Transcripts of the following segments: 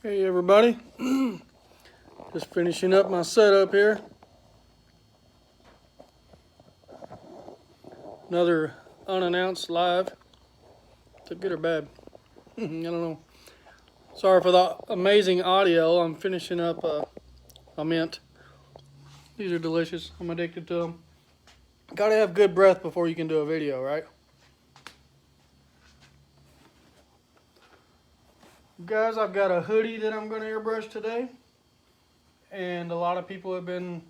Hey everybody, just finishing up my setup here. Another unannounced live. Is it good or bad? I don't know. Sorry for the amazing audio. I'm finishing up a mint. These are delicious. I'm addicted to them. Gotta have good breath before you can do a video, right? Guys, I've got a hoodie that I'm going to airbrush today. And a lot of people have been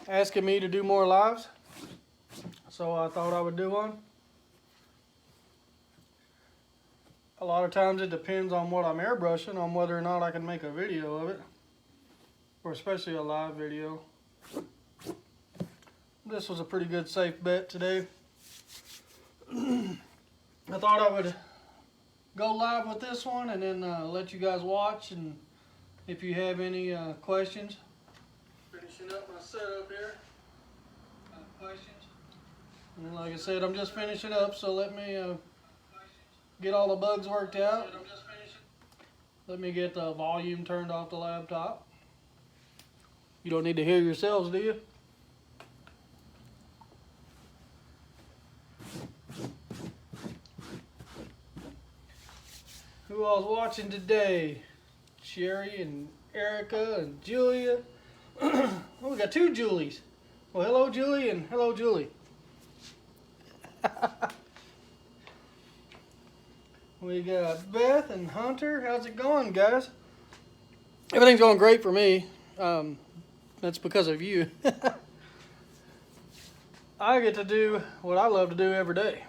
asking me to do more lives. So I thought I would do one. A lot of times it depends on what I'm airbrushing, on whether or not I can make a video of it. Or especially a live video. This was a pretty good safe bet today. I thought I would go live with this one and then let you guys watch, and if you have any questions. Finishing up my setup here. Questions? And like I said, I'm just finishing up, so let me get all the bugs worked out. Let me get the volume turned off the laptop. You don't need to hear yourselves, do you? Who all's watching today? Sherry and Erica and Julia. Oh, we got two Julies. Well, hello Julie and hello Julie. We got Beth and Hunter. How's it going, guys? Everything's going great for me. That's because of you. I get to do what I love to do every day.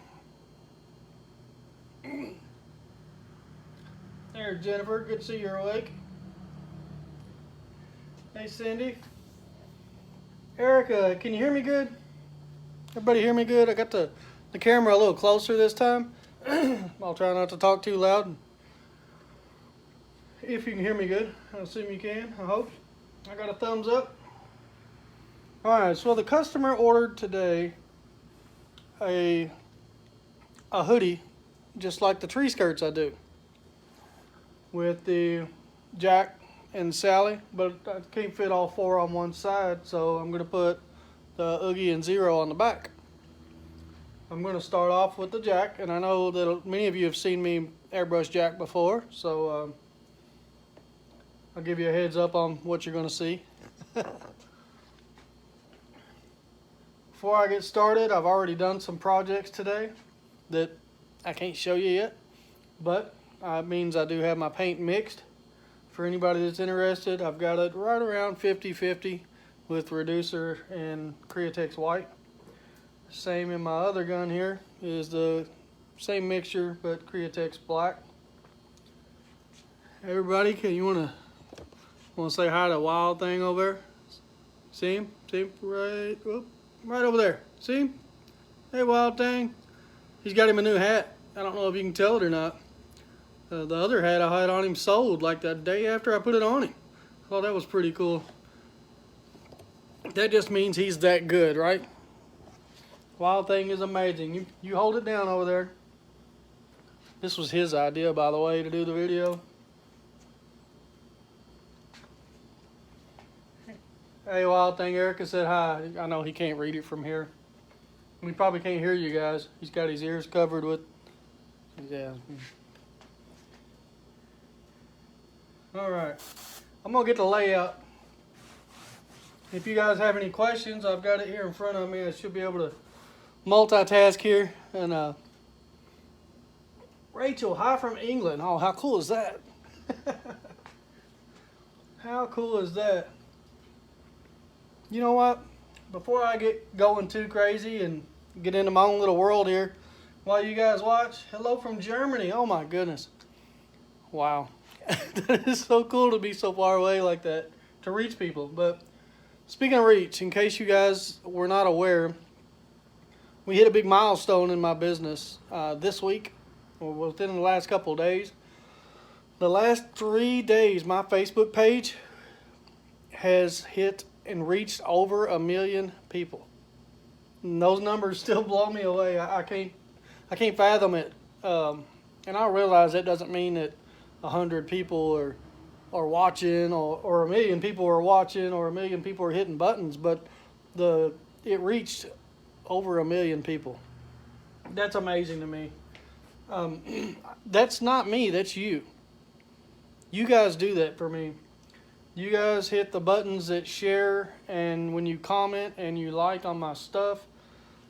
There's Jennifer. Good to see you're awake. Hey, Cindy. Erica, can you hear me good? Everybody hear me good? I got the camera a little closer this time. I'll try not to talk too loud. If you can hear me good, I assume you can, I hope. I got a thumbs up. Alright, so the customer ordered today a hoodie, just like the tree skirts I do, with the Jack and Sally, but I can't fit all four on one side, so I'm going to put the Oogie and Zero on the back. I'm going to start off with the Jack, and I know that many of you have seen me airbrush Jack before, so I'll give you a heads up on what you're going to see. Before I get started, I've already done some projects today that I can't show you yet, but it means I do have my paint mixed. For anybody that's interested, I've got it right around 50-50 with reducer and Createx white. Same in my other gun here is the same mixture but Createx black. Everybody, you want to say hi to Wild Thing over there? See him? See him right over there. See him? Hey, Wild Thing. He's got him a new hat. I don't know if you can tell it or not. The other hat I had on him sold like the day after I put it on him. I thought that was pretty cool. That just means he's that good, right? Wild Thing is amazing. You hold it down over there. This was his idea, by the way, to do the video. Hey, Wild Thing, Erica said hi. I know he can't read it from here. He probably can't hear you guys. He's got his ears covered with... Yeah. Alright, I'm going to get the layout. If you guys have any questions, I've got it here in front of me. I should be able to multitask here. And Rachel, hi from England. Oh, how cool is that? How cool is that? You know what? Before I get going too crazy and get into my own little world here, while you guys watch, hello from Germany. Oh my goodness. Wow. That is so cool to be so far away like that, to reach people. But speaking of reach, in case you guys were not aware, we hit a big milestone in my business this week, or within the last couple of days. The last 3 days, my Facebook page has hit and reached over 1 million people. And those numbers still blow me away. I can't fathom it. And I realize that doesn't mean that 100 people or are watching, or a million people are watching, or a million people are hitting buttons, but it reached over 1 million people. That's amazing to me. That's not me, that's you. You guys do that for me. You guys hit the buttons that share, and when you comment and you like on my stuff,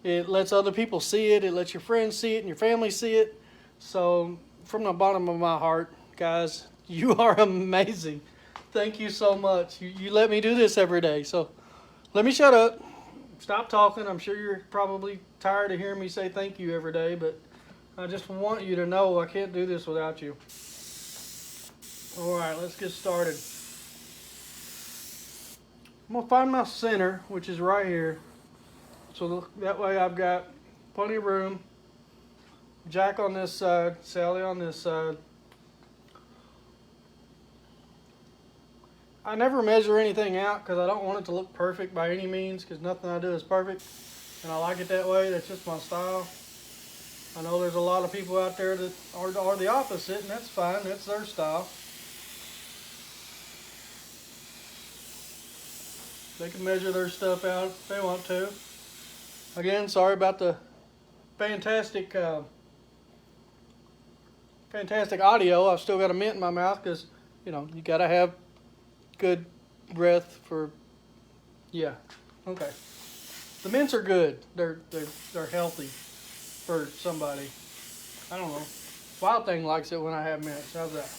it lets other people see it, it lets your friends see it and your family see it. So from the bottom of my heart, guys, you are amazing. Thank you so much. You let me do this every day. So let me shut up. Stop talking. I'm sure you're probably tired of hearing me say thank you every day, but I just want you to know I can't do this without you. All right, let's get started. I'm going to find my center, which is right here. So that way I've got plenty of room. Jack on this side, Sally on this side. I never measure anything out because I don't want it to look perfect by any means, because nothing I do is perfect. And I like it that way. That's just my style. I know there's a lot of people out there that are the opposite, and that's fine. That's their style. They can measure their stuff out if they want to. Again, sorry about the fantastic audio. I've still got a mint in my mouth because, you know, you got to have good breath for, yeah, okay. The mints are good. They're healthy for somebody. I don't know. Wild Thing likes it when I have mints. How's that?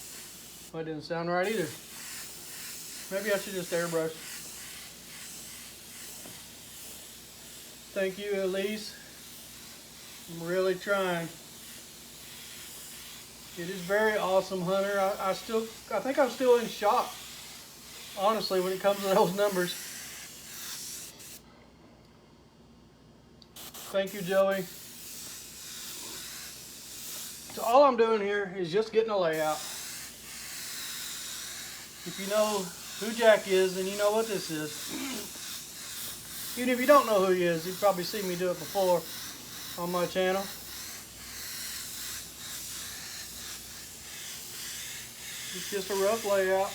That didn't sound right either. Maybe I should just airbrush. Thank you, Elise. I'm really trying. It is very awesome, Hunter. I think I'm still in shock, honestly, when it comes to those numbers. Thank you, Joey. So all I'm doing here is just getting a layout. If you know who Jack is, then you know what this is. Even if you don't know who he is, you've probably seen me do it before on my channel. It's just a rough layout.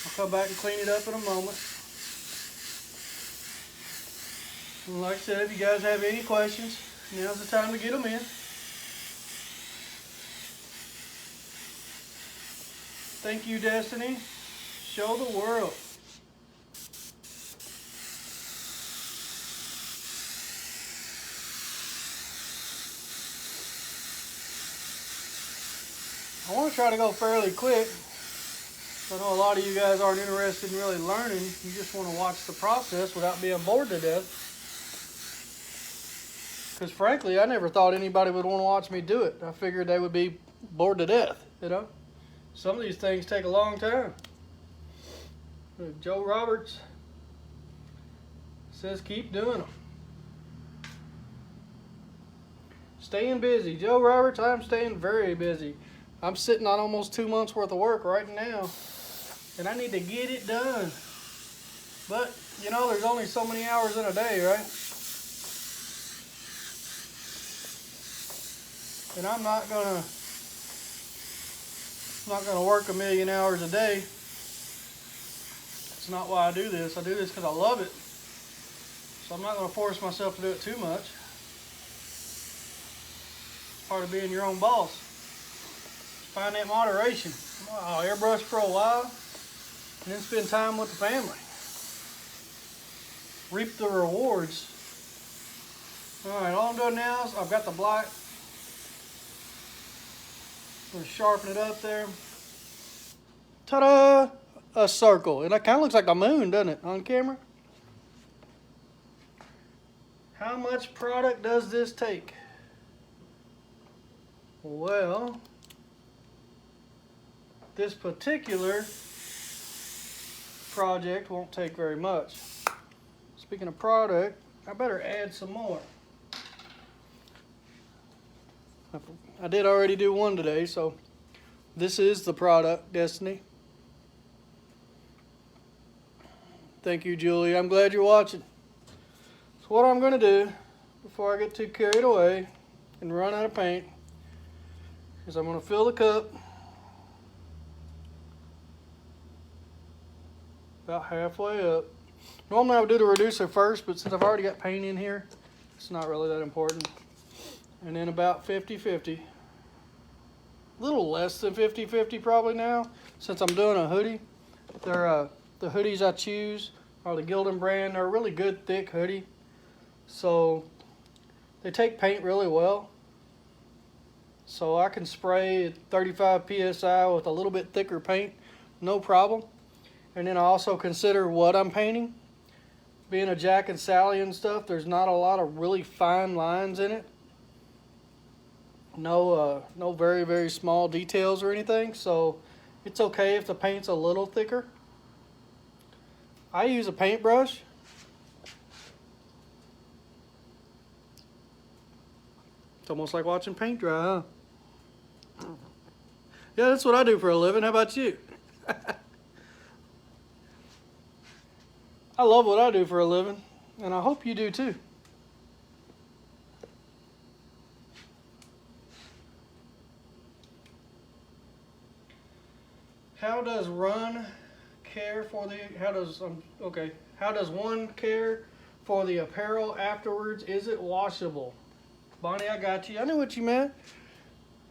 I'll come back and clean it up in a moment. And like I said, if you guys have any questions, now's the time to get them in. Thank you, Destiny. Show the world. I want to try to go fairly quick. I know a lot of you guys aren't interested in really learning. You just want to watch the process without being bored to death. Because frankly, I never thought anybody would want to watch me do it. I figured they would be bored to death, you know. Some of these things take a long time. Joe Roberts says keep doing them. Staying busy. Joe Roberts, I'm staying very busy. I'm sitting on almost 2 months worth of work right now, and I need to get it done. But, you know, there's only so many hours in a day, right? And I'm not gonna work 1 million hours a day. That's not why I do this. I do this because I love it. So I'm not gonna force myself to do it too much. It's part of being your own boss. Find that moderation. I'll airbrush for a while and then spend time with the family. Reap the rewards. Alright, all I'm doing now is I've got the black. I'm going to sharpen it up there. Ta-da! A circle. And that kind of looks like a moon, doesn't it, on camera? How much product does this take? Well, this particular project won't take very much. Speaking of product, I better add some more. I did already do one today, so this is the product, Destiny. Thank you, Julie. I'm glad you're watching. So what I'm going to do before I get too carried away and run out of paint is I'm going to fill the cup about halfway up. Normally I would do the reducer first, but since I've already got paint in here, it's not really that important. And then about 50-50. A little less than 50-50 probably now, since I'm doing a hoodie. They're the hoodies I choose are the Gildan brand. They're a really good thick hoodie, so they take paint really well. So I can spray at 35 psi with a little bit thicker paint, no problem. And then I also consider what I'm painting. Being a Jack and Sally and stuff, there's not a lot of really fine lines in it. No very, very small details or anything, so it's okay if the paint's a little thicker. I use a paintbrush. It's almost like watching paint dry, huh? Yeah, that's what I do for a living. How about you? I love what I do for a living, and I hope you do too. How does one care for the apparel afterwards? Is it washable? Bonnie, I got you. I knew what you meant.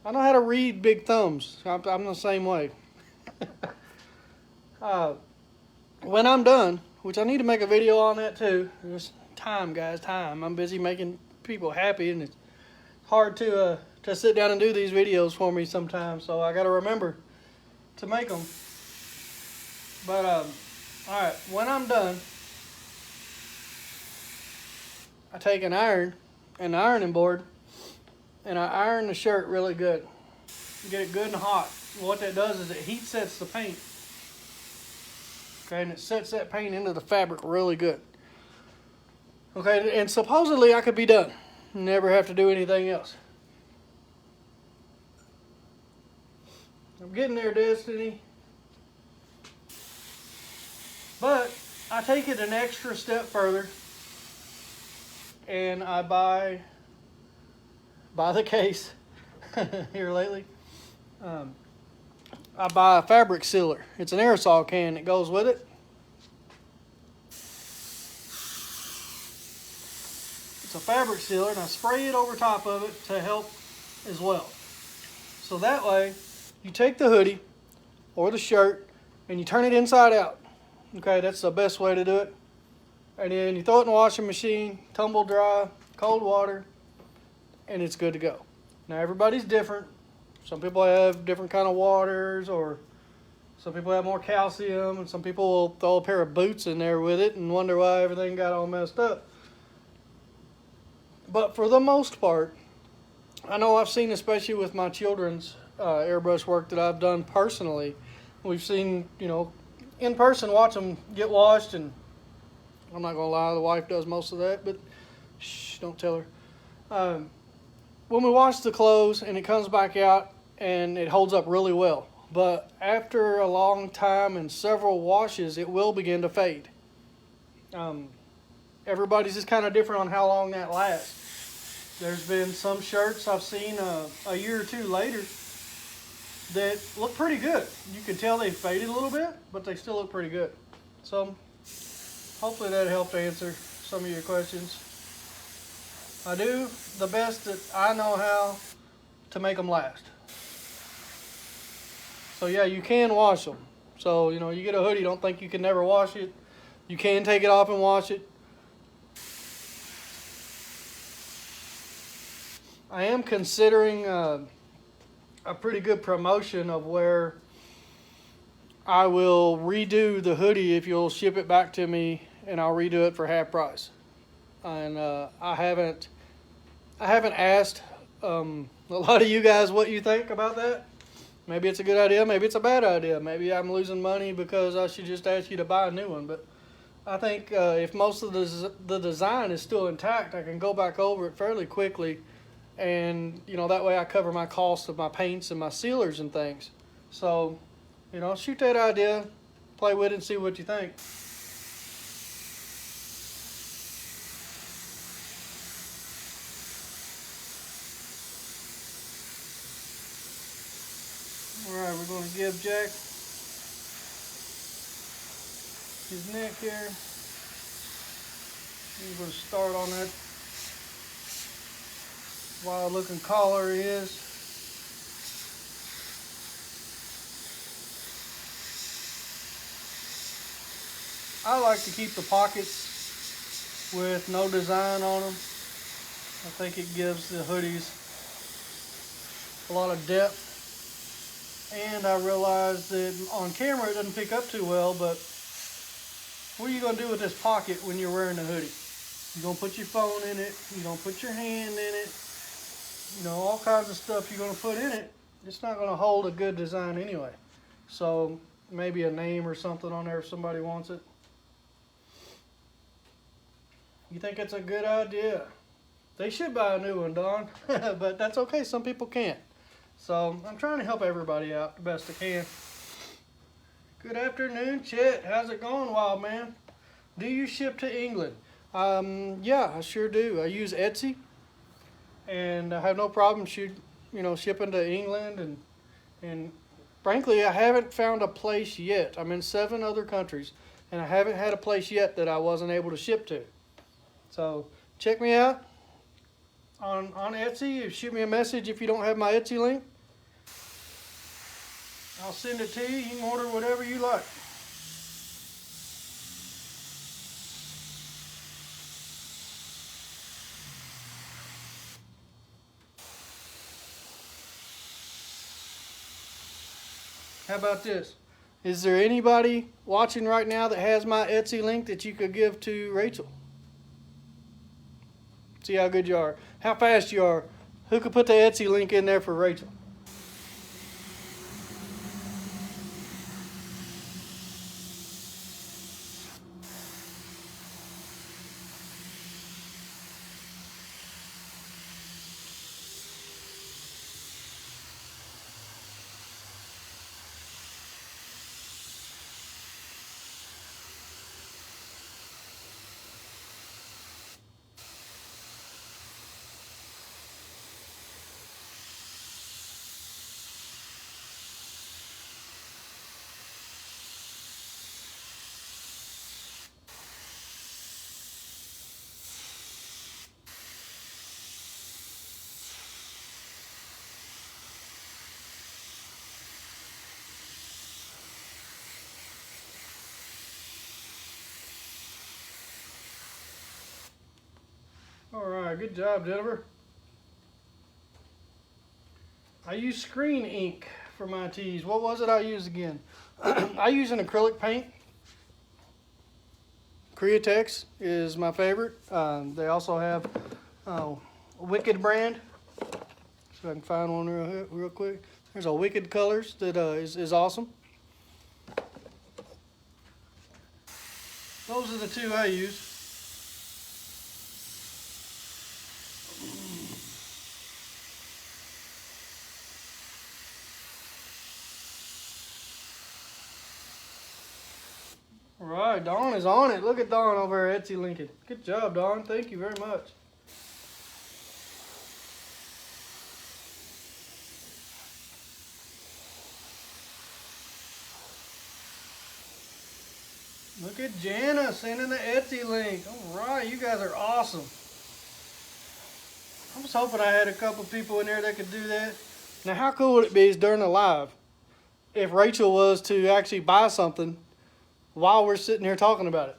I know how to read big thumbs. I'm the same way. When I'm done, which I need to make a video on that too. It's time, guys, time. I'm busy making people happy, and it's hard to sit down and do these videos for me sometimes. So I got to remember to make them. But all right, when I'm done, I take an ironing board, and I iron the shirt really good. Get it good and hot. What that does is it heat sets the paint. Okay, and it sets that paint into the fabric really good. Okay, and supposedly I could be done. Never have to do anything else. I'm getting there, Destiny. But I take it an extra step further, and I buy the case here lately. I buy a fabric sealer. It's an aerosol can that goes with it. It's a fabric sealer, and I spray it over top of it to help as well. So that way, you take the hoodie or the shirt and you turn it inside out. Okay, that's the best way to do it. And then you throw it in the washing machine, tumble dry, cold water, and it's good to go. Now everybody's different. Some people have different kind of waters, or some people have more calcium, and some people will throw a pair of boots in there with it and wonder why everything got all messed up. But for the most part, I know I've seen, especially with my children's airbrush work that I've done personally, we've seen, in person, watch them get washed, and I'm not going to lie, the wife does most of that, but shh, don't tell her. When we wash the clothes and it comes back out and it holds up really well, but after a long time and several washes, it will begin to fade. Everybody's is kind of different on how long that lasts. There's been some shirts I've seen a year or two later that look pretty good. You can tell they faded a little bit, but they still look pretty good. So hopefully that helped answer some of your questions. I do the best that I know how to make them last. So yeah, you can wash them. So, you get a hoodie, don't think you can never wash it. You can take it off and wash it. I am considering a pretty good promotion of where I will redo the hoodie if you'll ship it back to me, and I'll redo it for half price. And I haven't asked a lot of you guys what you think about that. Maybe it's a good idea, maybe it's a bad idea. Maybe I'm losing money because I should just ask you to buy a new one. But I think if most of the design is still intact, I can go back over it fairly quickly. And, that way I cover my cost of my paints and my sealers and things. So, shoot that idea, play with it, and see what you think. Alright, we're going to give Jack his neck here. He's going to start on that wild looking collar he is. I like to keep the pockets with no design on them. I think it gives the hoodies a lot of depth. And I realized that on camera it doesn't pick up too well, but what are you going to do with this pocket when you're wearing a hoodie? You're going to put your phone in it, you're going to put your hand in it, you know, all kinds of stuff you're going to put in it. It's not going to hold a good design anyway. So maybe a name or something on there if somebody wants it. You think it's a good idea? They should buy a new one, Don, but that's okay. Some people can't. So I'm trying to help everybody out the best I can. Good afternoon, Chet. How's it going, wild man? Do you ship to England? Yeah, I sure do. I use Etsy, and I have no problem shipping to England. And frankly, I haven't found a place yet. I'm in 7 other countries, and I haven't had a place yet that I wasn't able to ship to. So check me out on Etsy. Shoot me a message if you don't have my Etsy link. I'll send it to you. You can order whatever you like. How about this? Is there anybody watching right now that has my Etsy link that you could give to Rachel? See how good you are. How fast you are. Who could put the Etsy link in there for Rachel? All right, good job, Jennifer. I use screen ink for my tees. What was it I used again? I use an acrylic paint. Createx is my favorite. They also have Wicked brand. So I can find one real quick. There's a Wicked Colors that is awesome. Those are the 2 I use. All right, Dawn is on it. Look at Dawn over at Etsy Lincoln. Good job, Dawn. Thank you very much. Look at Jana sending the Etsy link. All right, you guys are awesome. I was hoping I had a couple people in there that could do that. Now, how cool would it be during the live if Rachel was to actually buy something while we're sitting here talking about it?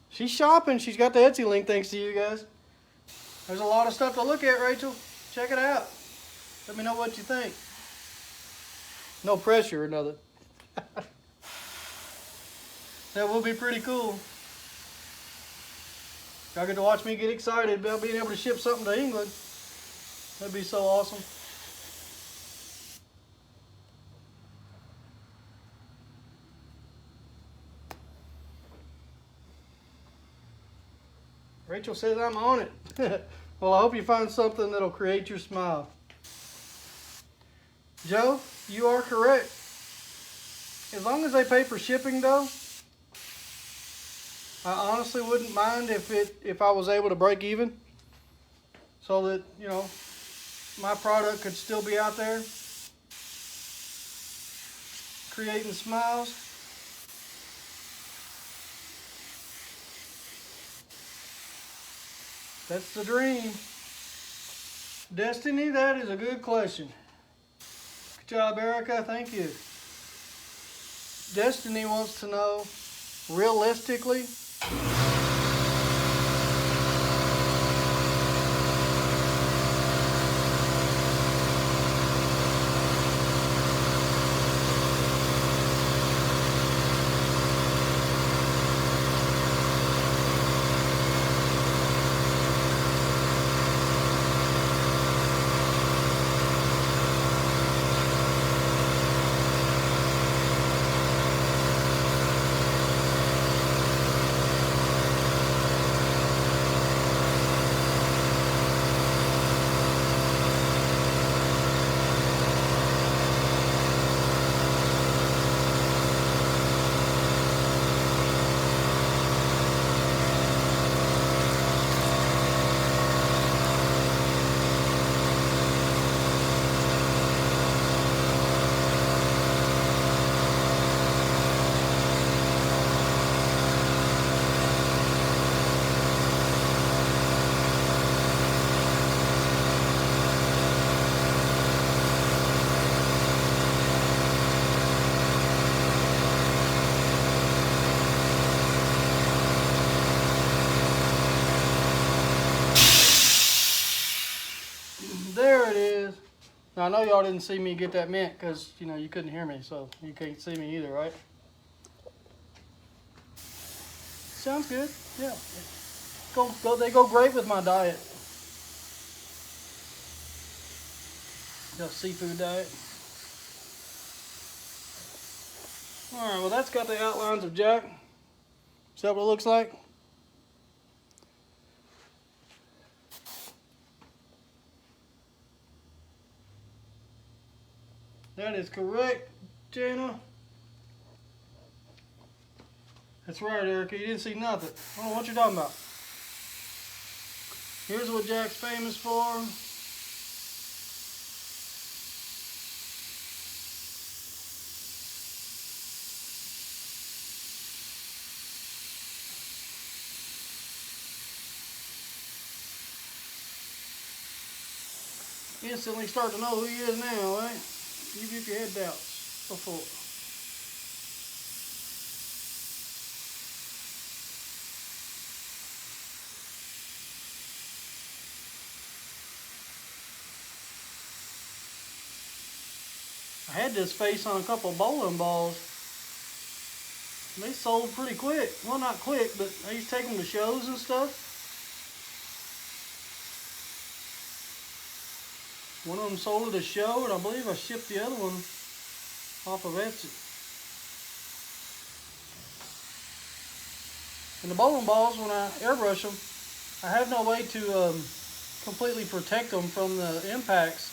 She's shopping. She's got the Etsy link thanks to you guys. There's a lot of stuff to look at, Rachel. Check it out. Let me know what you think. No pressure or nothing. That will be pretty cool. Y'all get to watch me get excited about being able to ship something to England. That'd be so awesome. Rachel says I'm on it. Well, I hope you find something that'll create your smile. Joe, you are correct. As long as they pay for shipping, though, I honestly wouldn't mind if I was able to break even, so that, you know, my product could still be out there creating smiles. That's the dream. Destiny, that is a good question. Good job, Erica. Thank you. Destiny wants to know, realistically, there it is. Now, I know y'all didn't see me get that mint because, you know, you couldn't hear me, so you can't see me either, right? Sounds good. Yeah. They go great with my diet. Got a seafood diet. Alright, well, that's got the outlines of Jack. Is that what it looks like? That is correct, Jana. That's right, Erica. You didn't see nothing. I don't know what you're talking about. Here's what Jack's famous for. Instantly start to know who he is now, right? Even if you had doubts before. I had this face on a couple of bowling balls. They sold pretty quick. Well, not quick, but I used to take them to shows and stuff. One of them sold at a show, and I believe I shipped the other one off of Etsy. And the bowling balls, when I airbrush them, I have no way to completely protect them from the impacts.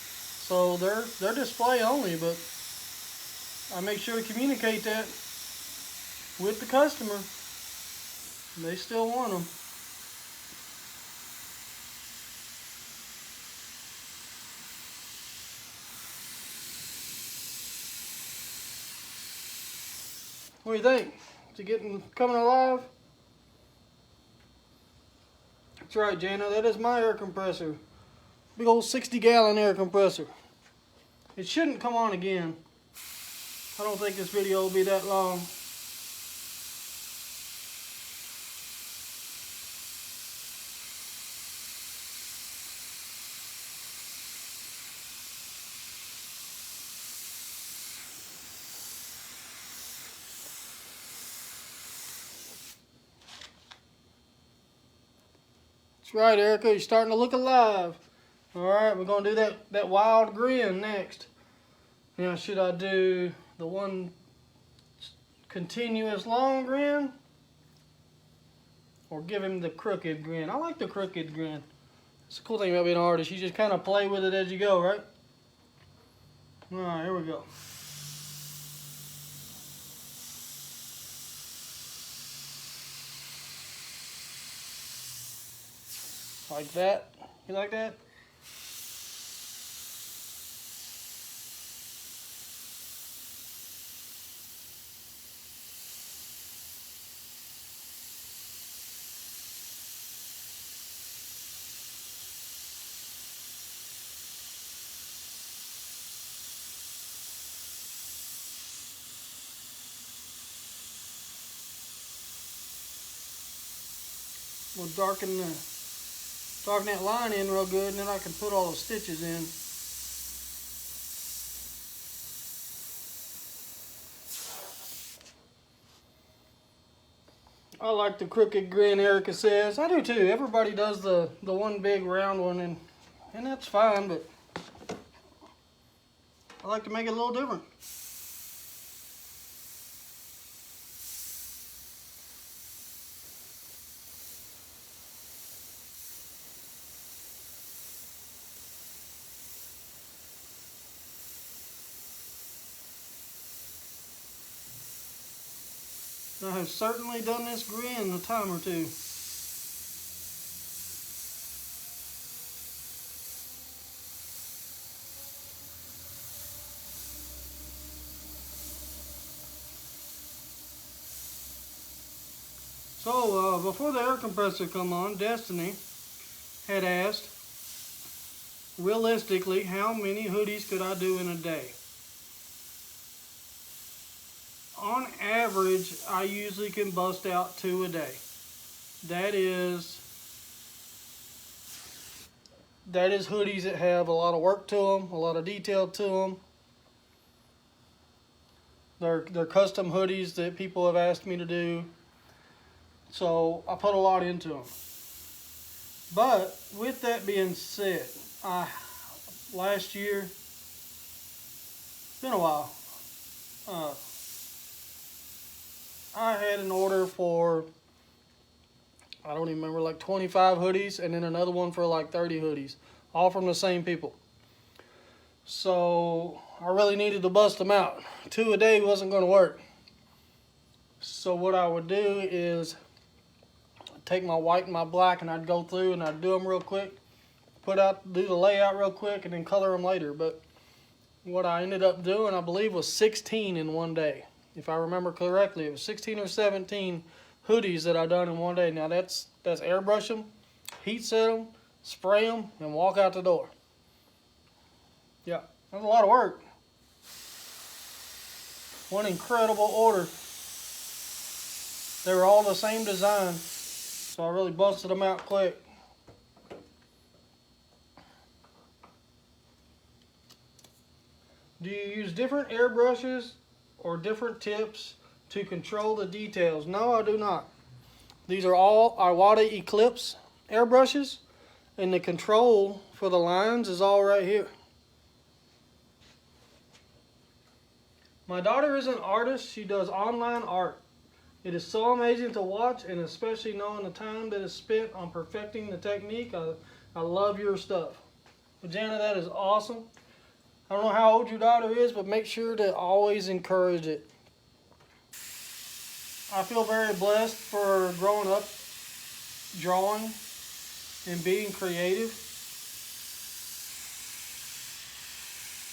So they're display only, but I make sure to communicate that with the customer. They still want them. What do you think? Is it coming alive? That's right, Jana. That is my air compressor. Big old 60-gallon air compressor. It shouldn't come on again. I don't think this video will be that long. That's right, Erica. You're starting to look alive. Alright, we're going to do that wild grin next. Now, should I do the one continuous long grin? Or give him the crooked grin? I like the crooked grin. It's the cool thing about being an artist. You just kind of play with it as you go, right? Alright, here we go. Like that. You like that? We'll darken that line in real good, and then I can put all the stitches in. I like the crooked grin, Erica says. I do too. Everybody does the one big round one, and that's fine, but I like to make it a little different. I have certainly done this grin a time or two. So before the air compressor come on, Destiny had asked, realistically, how many hoodies could I do in a day? On average, I usually can bust out 2 a day. That is hoodies that have a lot of work to them, a lot of detail to them. They're custom hoodies that people have asked me to do. So I put a lot into them. But with that being said, last year, it's been a while, I had an order for, I don't even remember, like 25 hoodies, and then another one for like 30 hoodies, all from the same people. So I really needed to bust them out. 2 a day wasn't going to work. So what I would do is take my white and my black, and I'd go through and I'd do them real quick, do the layout real quick, and then color them later. But what I ended up doing, I believe, was 16 in one day. If I remember correctly, it was 16 or 17 hoodies that I done in one day. Now that's airbrush them, heat set them, spray them, and walk out the door. Yeah, that's a lot of work. One incredible order. They were all the same design, so I really busted them out quick. Do you use different airbrushes or different tips to control the details? No, I do not. These are all Iwata Eclipse airbrushes, and the control for the lines is all right here. My daughter is an artist. She does online art. It is so amazing to watch, and especially knowing the time that is spent on perfecting the technique. I love your stuff. But Jana, that is awesome. I don't know how old your daughter is, but make sure to always encourage it. I feel very blessed for growing up drawing and being creative.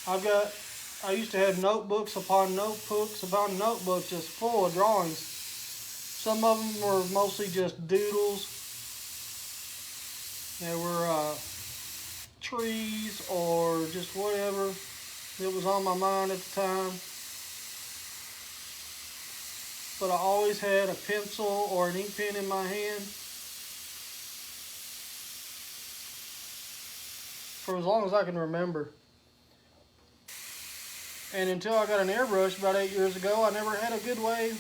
I used to have notebooks upon notebooks upon notebooks just full of drawings. Some of them were mostly just doodles. They were trees or just whatever that was on my mind at the time. But I always had a pencil or an ink pen in my hand for as long as I can remember. And until I got an airbrush about 8 years ago, I never had a good way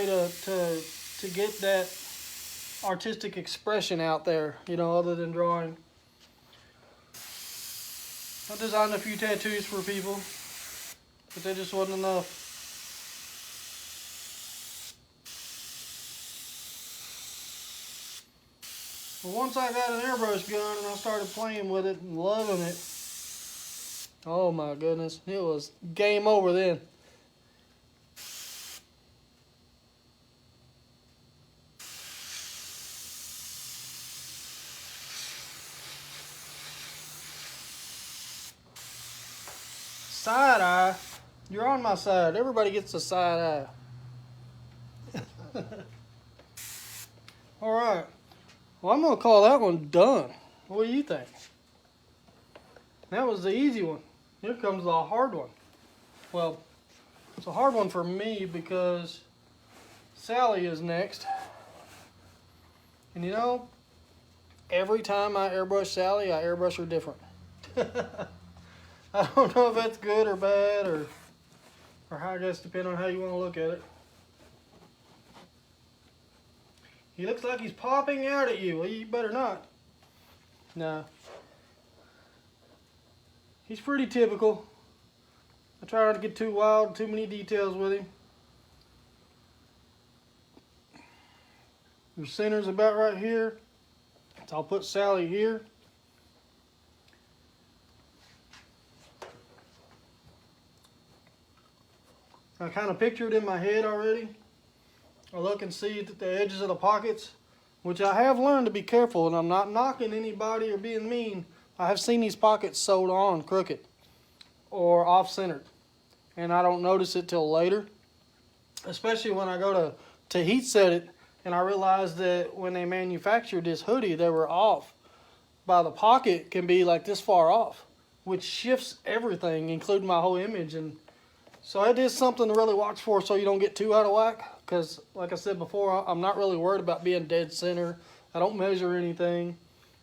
to get that artistic expression out there, you know, other than drawing. I designed a few tattoos for people, but that just wasn't enough. But once I got an airbrush gun and I started playing with it and loving it, oh my goodness, it was game over then. Side eye? You're on my side. Everybody gets a side eye. Alright. Well, I'm going to call that one done. What do you think? That was the easy one. Here comes the hard one. Well, it's a hard one for me because Sally is next. And you know, every time I airbrush Sally, I airbrush her different. I don't know if that's good or bad, or how, I guess, depending on how you want to look at it. He looks like he's popping out at you. Well, you better not. Nah. He's pretty typical. I try not to get too wild, too many details with him. Your center's about right here. So I'll put Sally here. I kind of picture it in my head already. I look and see the edges of the pockets, which I have learned to be careful, and I'm not knocking anybody or being mean. I have seen these pockets sewed on crooked or off-centered, and I don't notice it till later, especially when I go to heat set it, and I realize that when they manufactured this hoodie, they were off. By the pocket can be like this far off, which shifts everything, including my whole image. And so it is something to really watch for, so you don't get too out of whack. Because, like I said before, I'm not really worried about being dead center. I don't measure anything,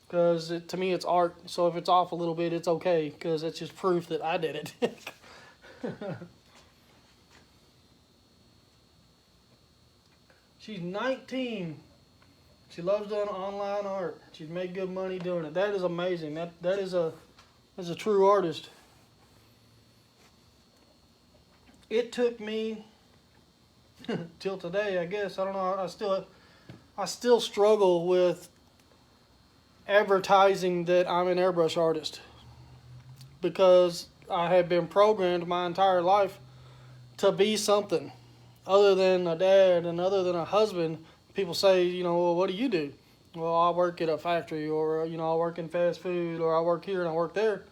because to me it's art. So if it's off a little bit, it's okay, because it's just proof that I did it. She's 19. She loves doing online art. She's made good money doing it. That is amazing. That is a true artist. It took me till today, I guess. I don't know. I still struggle with advertising that I'm an airbrush artist, because I have been programmed my entire life to be something other than a dad and other than a husband. People say, you know, well, what do you do? Well, I work at a factory, or, you know, I work in fast food, or I work here and I work there.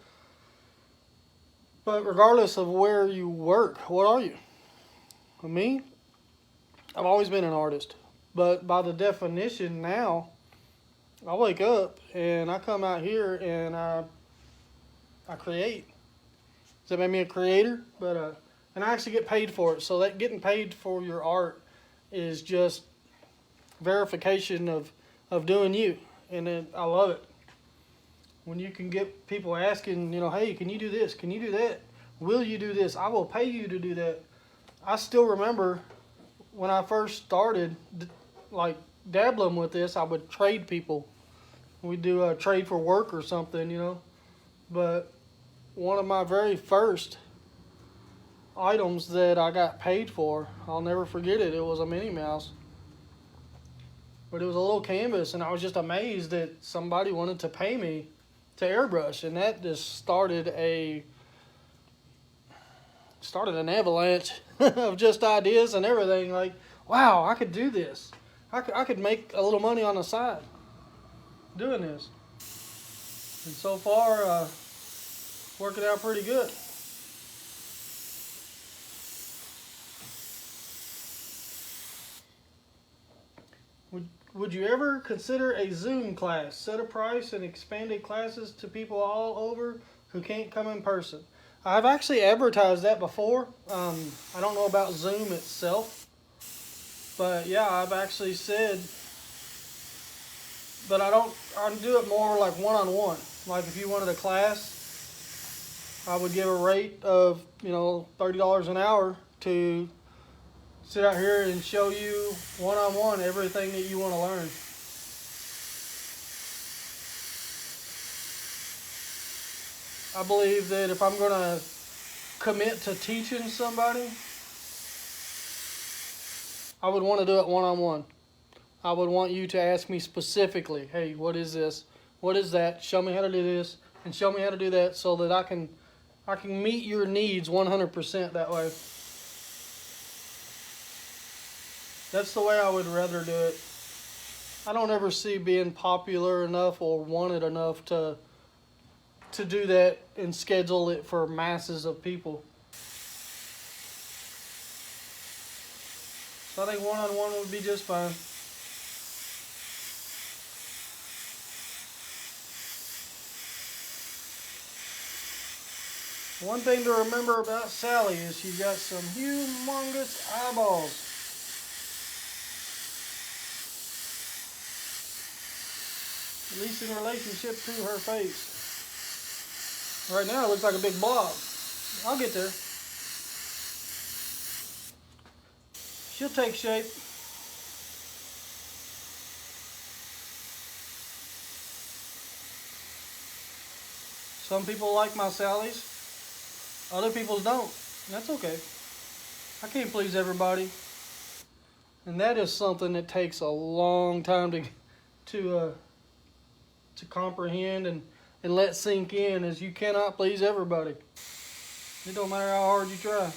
But regardless of where you work, what are you? For me, I've always been an artist. But by the definition now, I wake up and I come out here and I create. Does that make me a creator? But and I actually get paid for it. So that getting paid for your art is just verification of doing you. And I love it. When you can get people asking, you know, hey, can you do this? Can you do that? Will you do this? I will pay you to do that. I still remember when I first started, like, dabbling with this, I would trade people. We'd do a trade for work or something, you know. But one of my very first items that I got paid for, I'll never forget it. It was a Minnie Mouse. But it was a little canvas, and I was just amazed that somebody wanted to pay me to airbrush, and that just started an avalanche of just ideas and everything. Like, wow, I could do this. I could make a little money on the side doing this. And so far, working out pretty good. Would you ever consider a Zoom class? Set a price and expanded classes to people all over who can't come in person. I've actually advertised that before. I don't know about Zoom itself. But yeah, I've actually said, but I do it more like one-on-one. Like if you wanted a class, I would give a rate of, you know, $30 an hour to sit out here and show you one-on-one everything that you want to learn. I believe that if I'm going to commit to teaching somebody, I would want to do it one-on-one. I would want you to ask me specifically, hey, what is this? What is that? Show me how to do this and show me how to do that, so that I can meet your needs 100% that way. That's the way I would rather do it. I don't ever see being popular enough or wanted enough to do that and schedule it for masses of people. So I think one-on-one would be just fine. One thing to remember about Sally is she's got some humongous eyeballs. At least in relationship to her face. Right now it looks like a big blob. I'll get there. She'll take shape. Some people like my sallies. Other people don't. That's okay. I can't please everybody. And that is something that takes a long time to comprehend and let sink in, is you cannot please everybody. It don't matter how hard you try.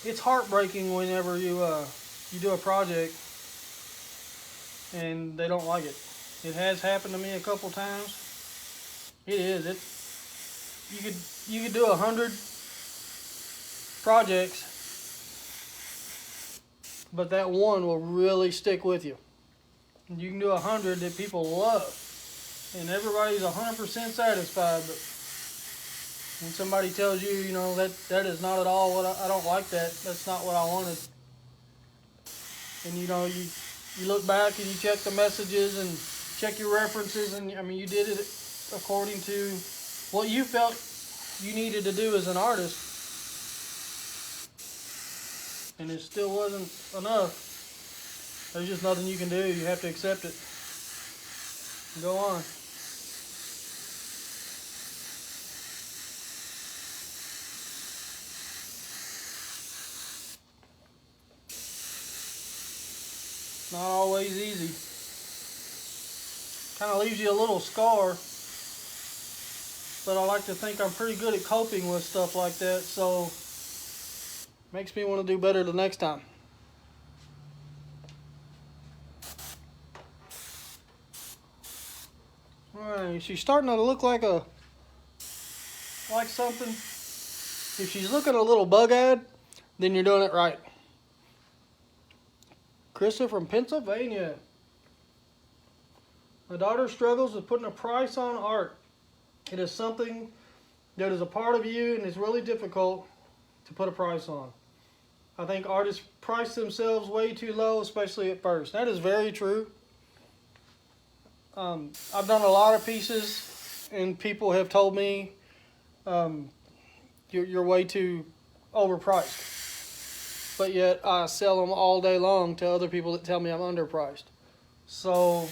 It's heartbreaking whenever you do a project and they don't like it. It has happened to me a couple times. It is. You could do 100 projects, but that one will really stick with you. And you can do 100 that people love, and everybody's 100% satisfied. But when somebody tells you, you know, that is not at all what I don't like that. That's not what I wanted. And you know, you look back and you check the messages and check your references, and I mean, you did it according to what you felt you needed to do as an artist, and it still wasn't enough. There's just nothing you can do. You have to accept it and go on. Not always easy. Kind of leaves you a little scar, but I like to think I'm pretty good at coping with stuff like that, so makes me want to do better the next time. Alright, she's starting to look like something. If she's looking a little bug-eyed, then you're doing it right. Krista from Pennsylvania. My daughter struggles with putting a price on art. It is something that is a part of you, and it's really difficult to put a price on. I think artists price themselves way too low, especially at first. That is very true. I've done a lot of pieces, and people have told me you're way too overpriced. But yet I sell them all day long to other people that tell me I'm underpriced. So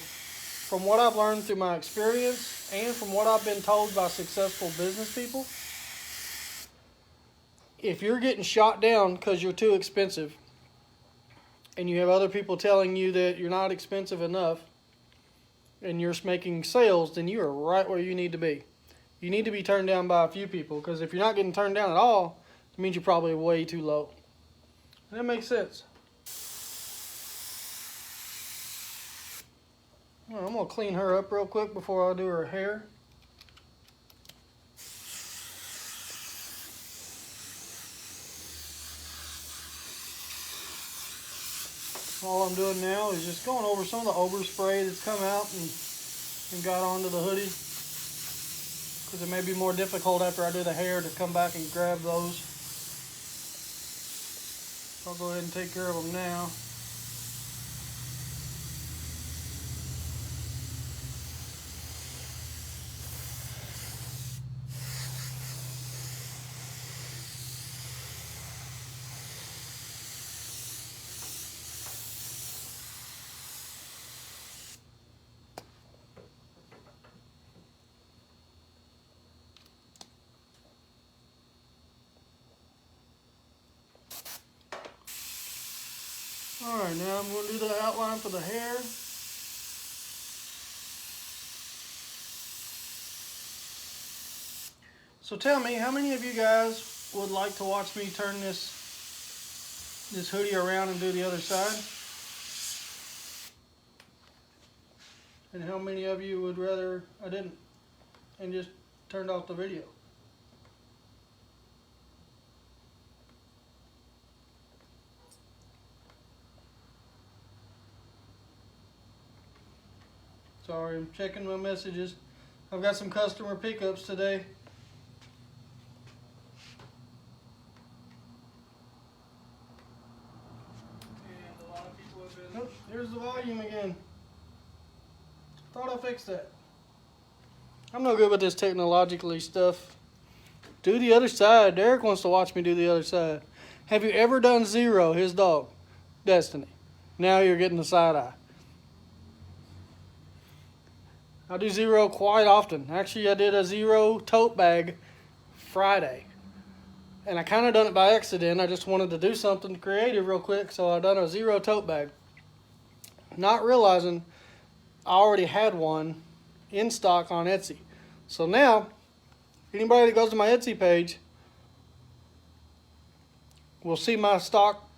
from what I've learned through my experience and from what I've been told by successful business people, if you're getting shot down because you're too expensive and you have other people telling you that you're not expensive enough and you're making sales, then you are right where you need to be. You need to be turned down by a few people, because if you're not getting turned down at all, it means you're probably way too low. And that makes sense. Well, I'm going to clean her up real quick before I do her hair. All I'm doing now is just going over some of the overspray that's come out and got onto the hoodie, because it may be more difficult after I do the hair to come back and grab those. I'll go ahead and take care of them now. Alright, now I'm going to do the outline for the hair. So tell me, how many of you guys would like to watch me turn this hoodie around and do the other side? And how many of you would rather I didn't and just turned off the video? Sorry, I'm checking my messages. I've got some customer pickups today. There's the volume again. Thought I fixed that. I'm no good with this technologically stuff. Do the other side. Derek wants to watch me do the other side. Have you ever done Zero, his dog? Destiny. Now you're getting the side eye. I do Zero quite often. Actually, I did a Zero tote bag Friday. And I kind of done it by accident. I just wanted to do something creative real quick, so I done a Zero tote bag. Not realizing I already had one in stock on Etsy. So now, anybody that goes to my Etsy page will see my stock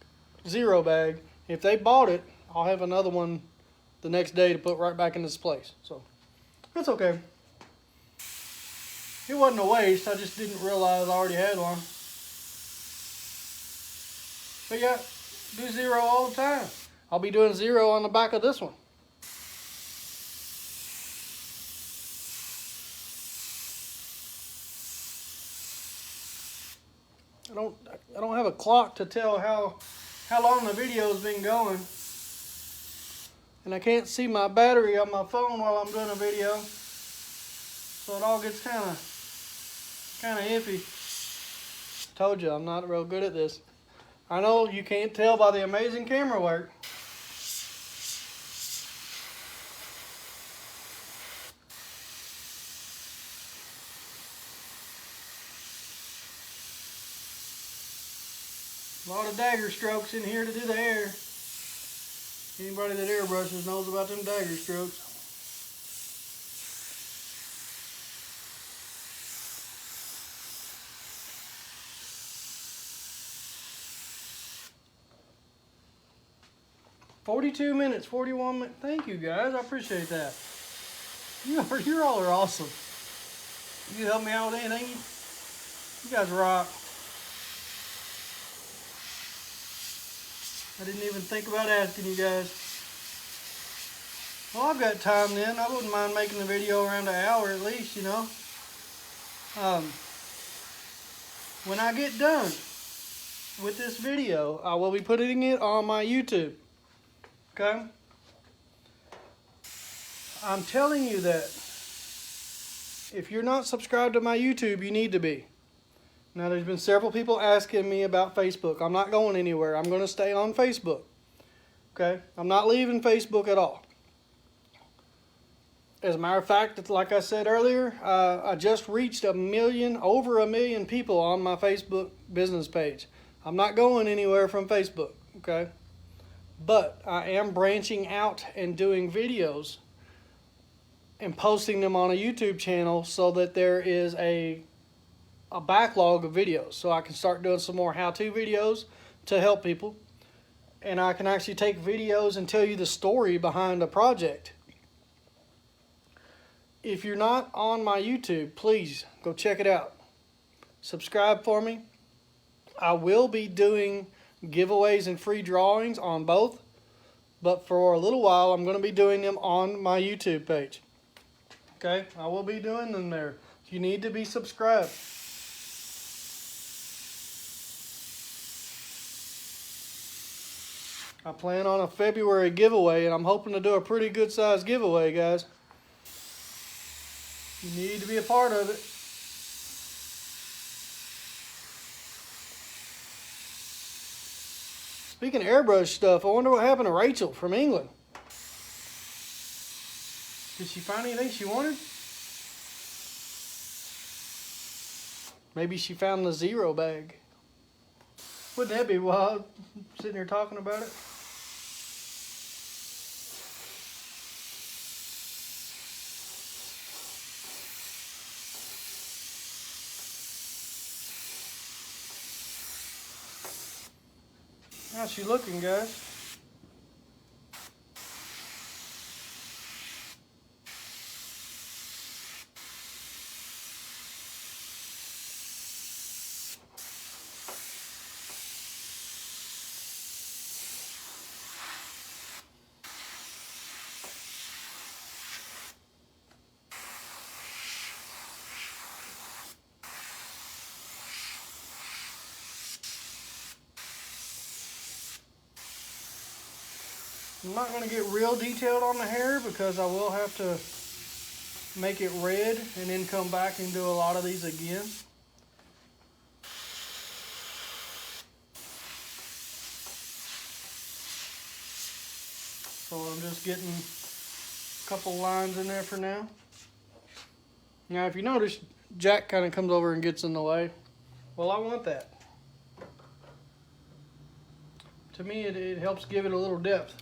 Zero bag. If they bought it, I'll have another one the next day to put right back in this place. So, it's okay. It wasn't a waste, I just didn't realize I already had one. But yeah, do Zero all the time. I'll be doing Zero on the back of this one. I don't have a clock to tell how long the video's been going. And I can't see my battery on my phone while I'm doing a video. So it all gets kind of iffy. Told you I'm not real good at this. I know you can't tell by the amazing camera work. A lot of dagger strokes in here to do the hair. Anybody that airbrushes knows about them dagger strokes. "42 minutes, 41 minutes. Thank you guys, I appreciate that. You all are awesome. You help me out with anything. You guys rock. I didn't even think about asking you guys. Well, I've got time then. I wouldn't mind making the video around an hour at least, you know. When I get done with this video, I will be putting it on my YouTube. Okay? I'm telling you that if you're not subscribed to my YouTube, you need to be. Now, there's been several people asking me about Facebook. I'm not going anywhere. I'm going to stay on Facebook. Okay? I'm not leaving Facebook at all. As a matter of fact, like I said earlier, I just reached over a million people on my Facebook business page. I'm not going anywhere from Facebook. Okay? But I am branching out and doing videos and posting them on a YouTube channel so that there is a backlog of videos, so I can start doing some more how-to videos to help people, and I can actually take videos and tell you the story behind a project. If you're not on my YouTube, please go check it out. Subscribe for me. I will be doing giveaways and free drawings on both, but for a little while I'm going to be doing them on my YouTube page. Okay, I will be doing them there. You need to be subscribed. I plan on a February giveaway, and I'm hoping to do a pretty good sized giveaway, guys. You need to be a part of it. Speaking of airbrush stuff, I wonder what happened to Rachel from England. Did she find anything she wanted? Maybe she found the Zero bag. Wouldn't that be wild, sitting here talking about it? How's she looking, guys? I'm not going to get real detailed on the hair because I will have to make it red and then come back and do a lot of these again. So I'm just getting a couple lines in there for now. Now if you notice, Jack kind of comes over and gets in the way. Well, I want that. To me, it helps give it a little depth.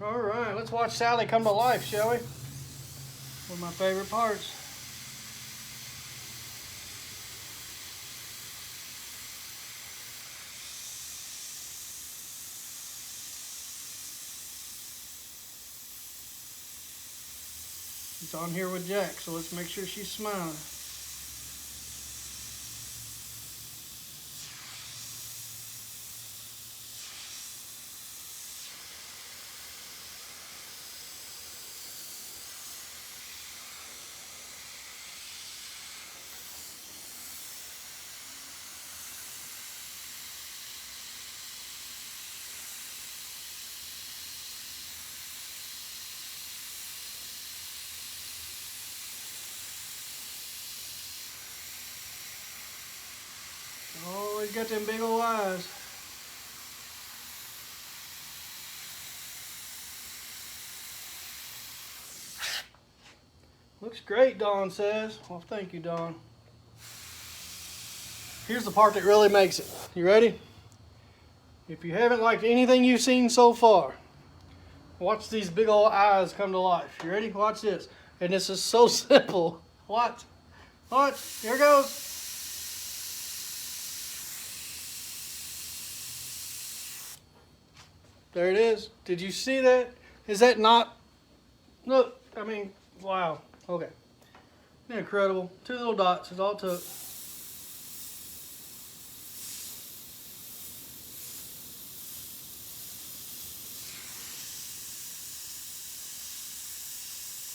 All right, let's watch Sally come to life, shall we? One of my favorite parts. She's on here with Jack, so let's make sure she's smiling. Oh, he's got them big old eyes. Looks great, Dawn says. Well, thank you, Dawn. Here's the part that really makes it. You ready? If you haven't liked anything you've seen so far, watch these big old eyes come to life. You ready? Watch this. And this is so simple. Watch. Watch. Here it goes. There it is. Did you see that? Is that not? Look, I mean, wow. Okay. Isn't that incredible? 2 little dots is all it took.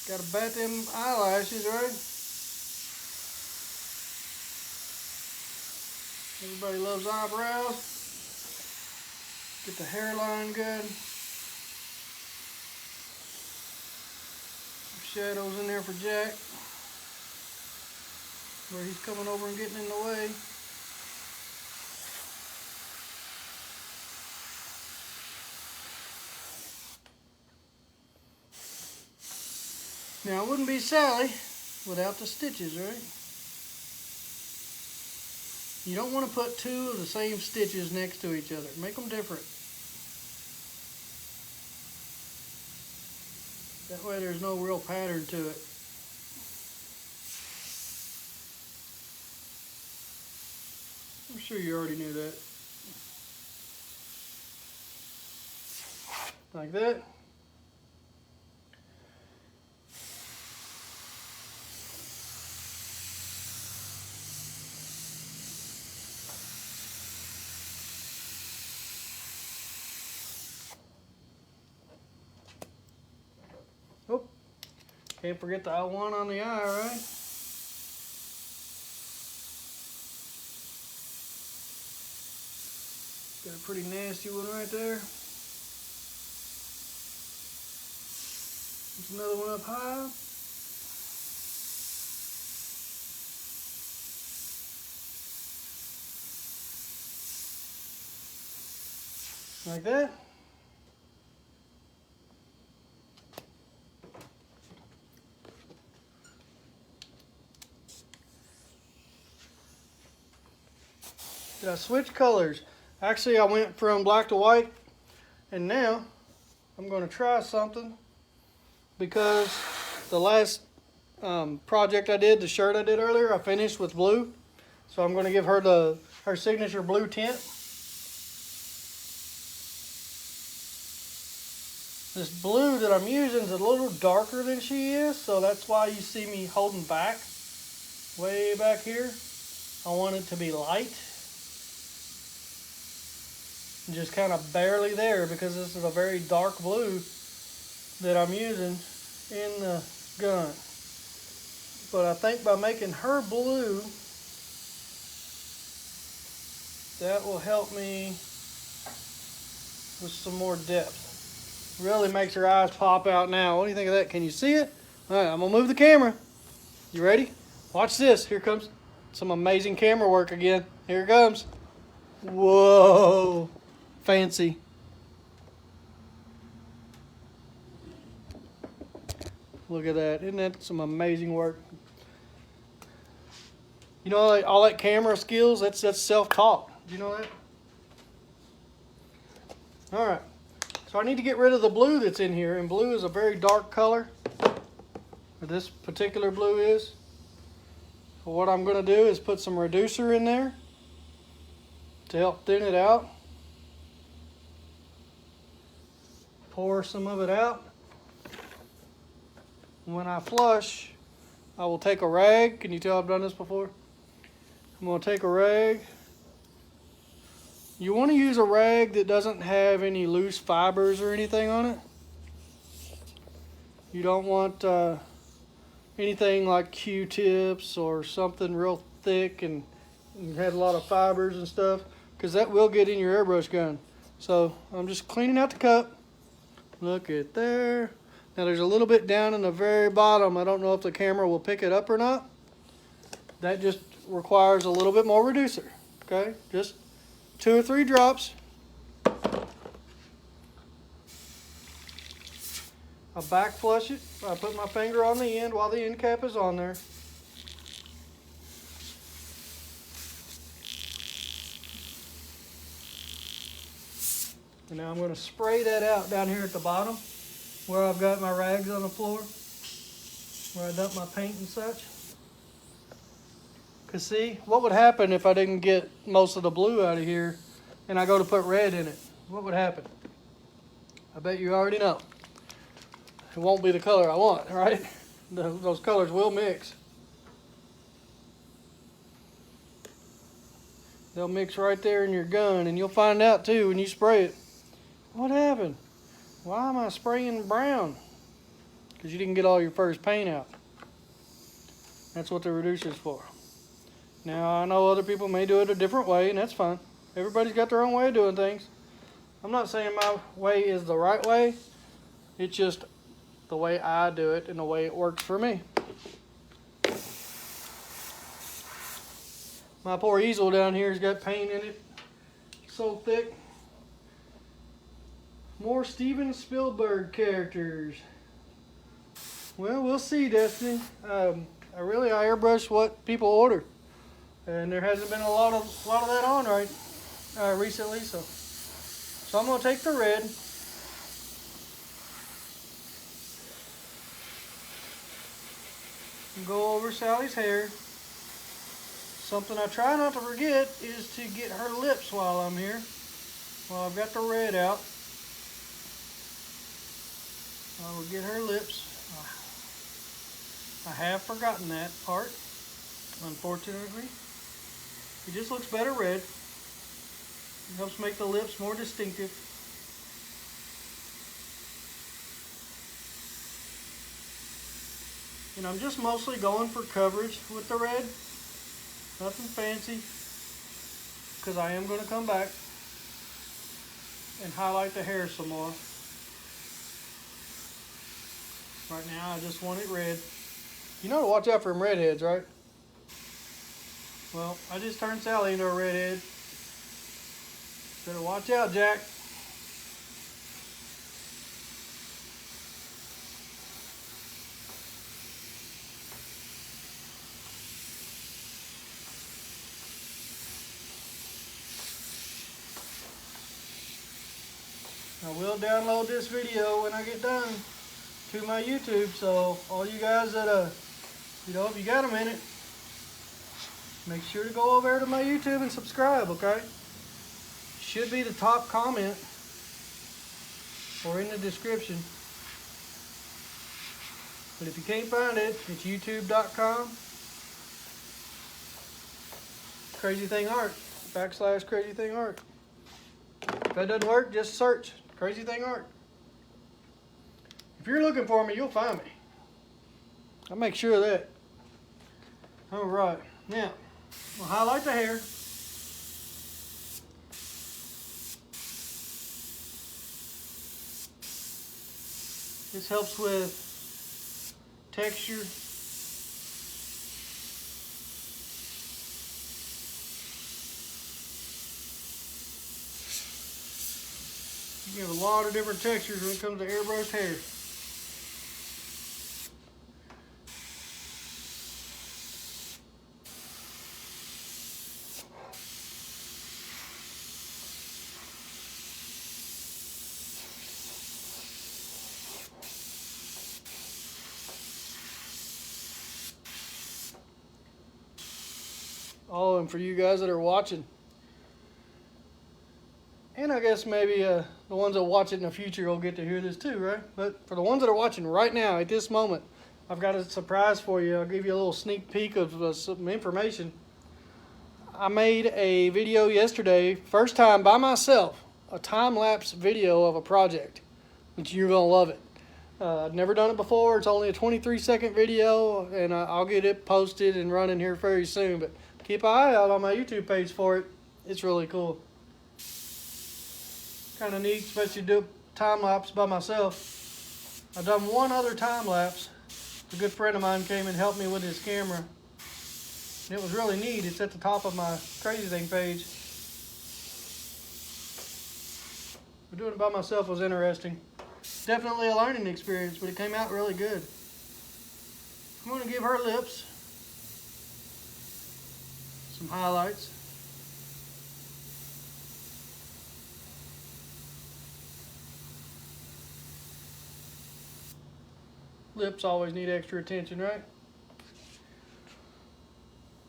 Gotta bat them eyelashes, right? Everybody loves eyebrows. Get the hairline good. Some shadows in there for Jack, where he's coming over and getting in the way. Now it wouldn't be Sally without the stitches, right? You don't want to put 2 of the same stitches next to each other. Make them different. That way there's no real pattern to it. I'm sure you already knew that. Like that. Oh, can't forget the I1 on the eye, right? Got a pretty nasty one right there. There's another one up high. Like that. Did I switch colors? Actually, I went from black to white, and now I'm going to try something because the last project I did, the shirt I did earlier, I finished with blue. So I'm going to give her her signature blue tint. This blue that I'm using is a little darker than she is, so that's why you see me holding back, way back here. I want it to be light. Just kind of barely there because this is a very dark blue that I'm using in the gun. But I think by making her blue, that will help me with some more depth. Really makes her eyes pop out now. What do you think of that? Can you see it? All right, I'm gonna move the camera. You ready? Watch this. Here comes some amazing camera work again. Here it comes. Whoa, fancy. Look at that. Isn't that some amazing work? You know, like, all that camera skills, that's self-taught. Do you know that? All right. So I need to get rid of the blue that's in here, and blue is a very dark color. This particular blue is. So what I'm going to do is put some reducer in there to help thin it out. Pour some of it out. When I flush, I will take a rag. Can you tell I've done this before? I'm going to take a rag. You want to use a rag that doesn't have any loose fibers or anything on it. You don't want anything like Q-tips or something real thick and had a lot of fibers and stuff, because that will get in your airbrush gun. So I'm just cleaning out the cup. Look at there. Now there's a little bit down in the very bottom. I don't know if the camera will pick it up or not. That just requires a little bit more reducer. Okay, just 2 or 3 drops. I back flush it. I put my finger on the end while the end cap is on there. And now I'm going to spray that out down here at the bottom where I've got my rags on the floor, where I dump my paint and such. Because see, what would happen if I didn't get most of the blue out of here and I go to put red in it? What would happen? I bet you already know. It won't be the color I want, right? Those colors will mix. They'll mix right there in your gun, and you'll find out too when you spray it. What happened? Why am I spraying brown? Because you didn't get all your first paint out. That's what the reducer's for. Now, I know other people may do it a different way, and that's fine. Everybody's got their own way of doing things. I'm not saying my way is the right way. It's just the way I do it and the way it works for me. My poor easel down here has got paint in it. So thick. More Steven Spielberg characters. Well, we'll see, Destiny. I airbrush what people order, and there hasn't been a lot of that on recently. So I'm gonna take the red. And go over Sally's hair. Something I try not to forget is to get her lips while I'm here. While I've got the red out, I will get her lips. I have forgotten that part, unfortunately. It just looks better red. It helps make the lips more distinctive. And I'm just mostly going for coverage with the red. Nothing fancy, because I am going to come back and highlight the hair some more. Right now I just want it red. You know to watch out for them redheads, right? Well, I just turned Sally into a redhead. Better watch out, Jack. I will download this video when I get done to my YouTube, so all you guys that if you got a minute, make sure to go over there to my YouTube and subscribe, okay? Should be the top comment or in the description. But if you can't find it, it's youtube.com Crazything Art /Crazything Art. If that doesn't work, just search Crazything Art. If you're looking for me, you'll find me. I'll make sure of that. Alright, now we'll highlight the hair. This helps with texture. You have a lot of different textures when it comes to airbrushed hair. Oh, and for you guys that are watching, and I guess maybe the ones that watch it in the future will get to hear this too, right? But for the ones that are watching right now, at this moment, I've got a surprise for you. I'll give you a little sneak peek of some information. I made a video yesterday, first time by myself, a time-lapse video of a project, which you're going to love it. I've never done it before. It's only a 23-second video, and I'll get it posted and running here very soon. But keep an eye out on my YouTube page for it. It's really cool. Kind of neat, especially to do time-lapse by myself. I've done one other time-lapse. A good friend of mine came and helped me with his camera. And it was really neat. It's at the top of my Crazything page. But doing it by myself was interesting. Definitely a learning experience, but it came out really good. I'm going to give her lips some highlights. Lips always need extra attention, right?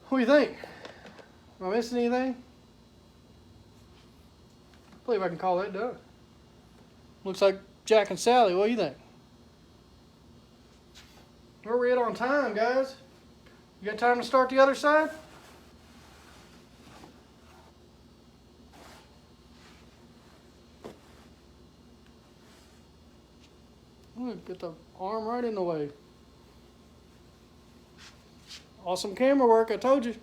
What do you think? Am I missing anything? I believe I can call that done. Looks like Jack and Sally. What do you think? Where are we at on time, guys? You got time to start the other side? Look, get the arm right in the way. Awesome camera work, I told you.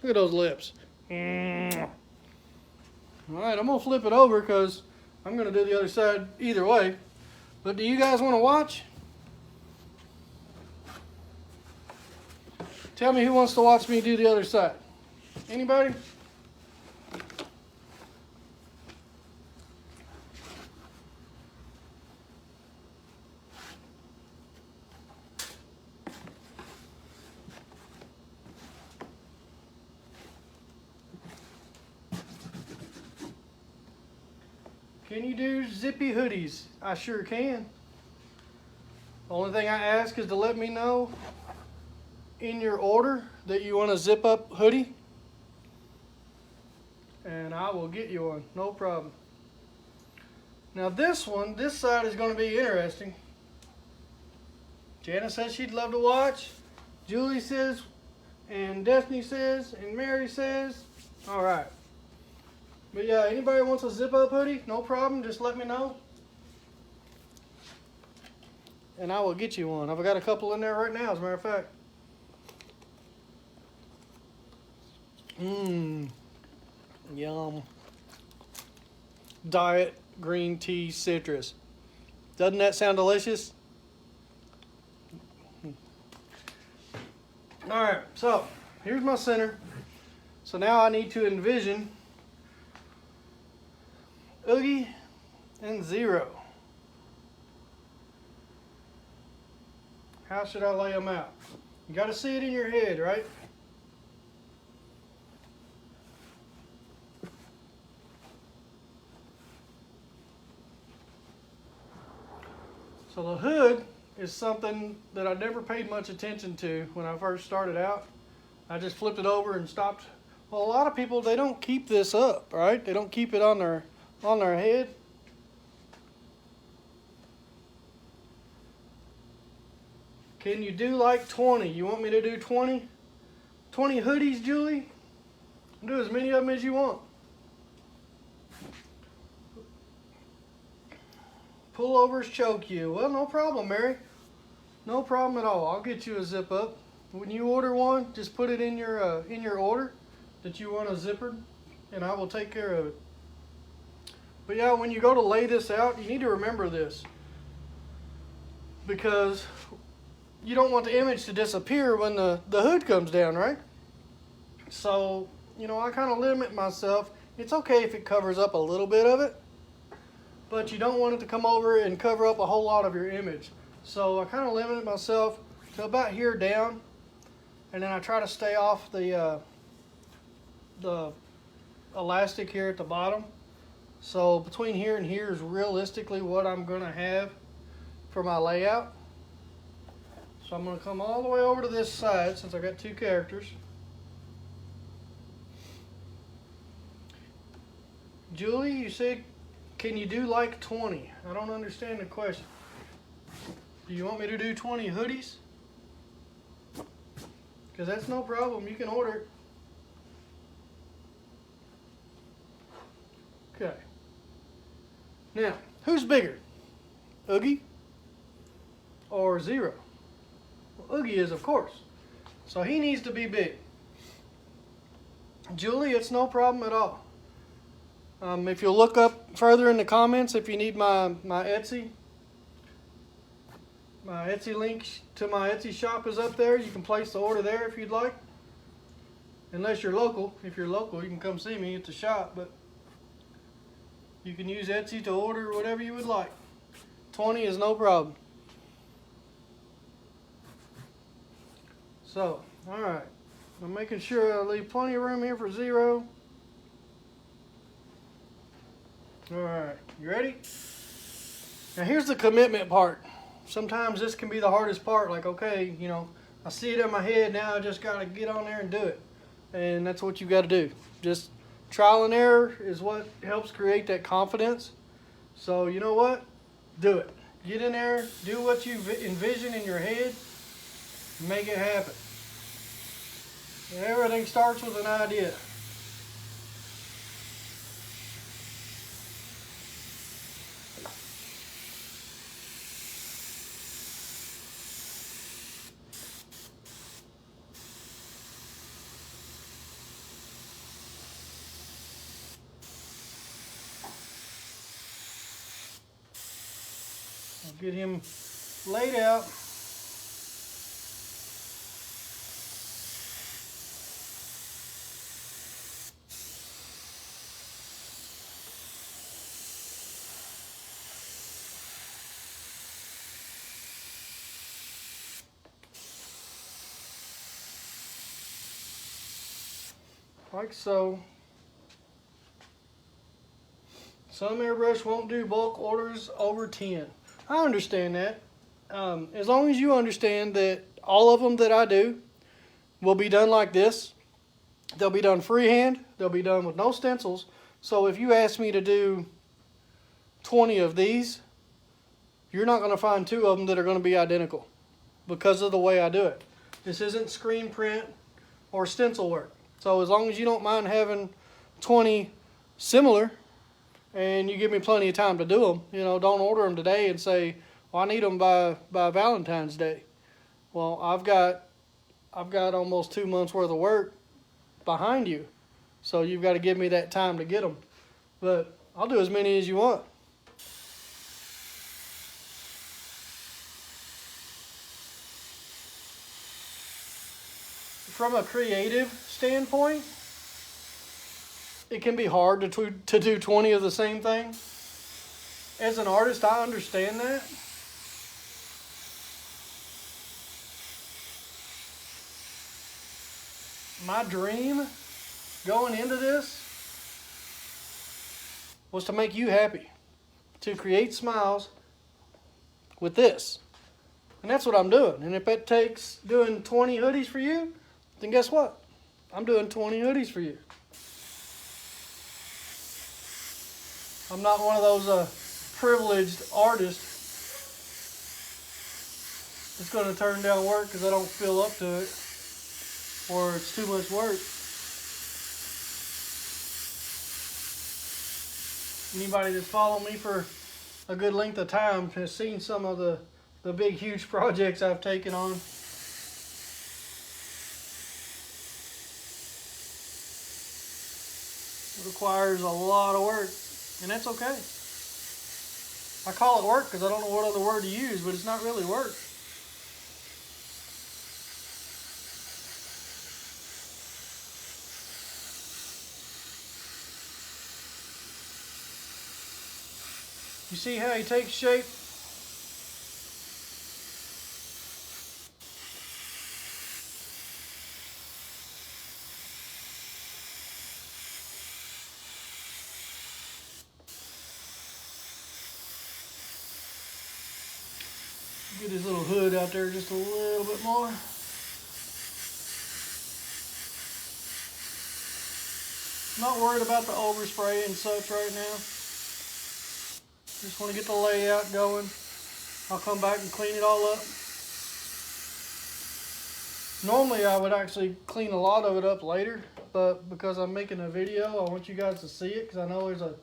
Look at those lips. Alright, I'm going to flip it over because I'm going to do the other side either way. But do you guys want to watch? Tell me who wants to watch me do the other side. Anybody? Can you do zippy hoodies? I sure can. The only thing I ask is to let me know in your order that you want a zip up hoodie, and I will get you one, no problem. Now this side is going to be interesting. Jana says she'd love to watch. Julie says, and Destiny says, and Mary says. All right. But yeah, anybody wants a zip up hoodie, no problem, just let me know. And I will get you one. I've got a couple in there right now, as a matter of fact. Yum. Diet green tea citrus. Doesn't that sound delicious? Alright, so here's my center. So now I need to envision Oogie and Zero. How should I lay them out? You got to see it in your head, right? So the hood is something that I never paid much attention to when I first started out. I just flipped it over and stopped. Well, a lot of people, they don't keep this up, right? They don't keep it on their head. Can you do like 20? You want me to do 20? 20 hoodies, Julie? Do as many of them as you want. Pullovers choke you. Well, no problem, Mary. No problem at all. I'll get you a zip up. When you order one, just put it in your order that you want a zippered, and I will take care of it. But yeah, when you go to lay this out, you need to remember this, because you don't want the image to disappear when the hood comes down, right? So, you know, I kind of limit myself. It's okay if it covers up a little bit of it, but you don't want it to come over and cover up a whole lot of your image. So I kind of limited myself to about here down, and then I try to stay off the elastic here at the bottom. So between here and here is realistically what I'm going to have for my layout. So I'm going to come all the way over to this side since I got two characters. Julie, you said, can you do like 20? I don't understand the question. Do you want me to do 20 hoodies? Because that's no problem. You can order it. Okay. Now, who's bigger? Oogie or Zero? Well, Oogie is, of course. So he needs to be big. Julie, it's no problem at all. If you'll look up further in the comments, if you need my Etsy link to my Etsy shop is up there. You can place the order there if you'd like. Unless you're local. If you're local, you can come see me at the shop, but you can use Etsy to order whatever you would like. 20 is no problem. So, alright. I'm making sure I leave plenty of room here for Zero. Alright, you ready? Now here's the commitment part. Sometimes this can be the hardest part. Like, okay, you know, I see it in my head, now I just got to get on there and do it. And that's what you got to do. Just trial and error is what helps create that confidence. So you know what? Do it. Get in there, do what you envision in your head, make it happen. And everything starts with an idea. I'll get him laid out. Like so. Some airbrush won't do bulk orders over 10. I understand that. As long as you understand that all of them that I do will be done like this. They'll be done freehand. They'll be done with no stencils. So if you ask me to do 20 of these, you're not going to find 2 of them that are going to be identical because of the way I do it. This isn't screen print or stencil work. So as long as you don't mind having 20 similar and you give me plenty of time to do them, you know, don't order them today and say, well, I need them by Valentine's Day. Well, I've got almost 2 months worth of work behind you. So you've got to give me that time to get them. But I'll do as many as you want. From a creative standpoint, it can be hard to do 20 of the same thing. As an artist, I understand that. My dream going into this was to make you happy, to create smiles with this. And that's what I'm doing. And if it takes doing 20 hoodies for you, then guess what? I'm doing 20 hoodies for you. I'm not one of those privileged artists that's going to turn down work because I don't feel up to it or it's too much work. Anybody that's followed me for a good length of time has seen some of the big, huge projects I've taken on. It requires a lot of work. And that's okay. I call it work because I don't know what other word to use, but it's not really work. You see how he takes shape? Get his little hood out there just a little bit more. Not worried about the overspray and such right now. Just want to get the layout going. I'll come back and clean it all up. Normally I would actually clean a lot of it up later, but because I'm making a video, I want you guys to see it because I know there's a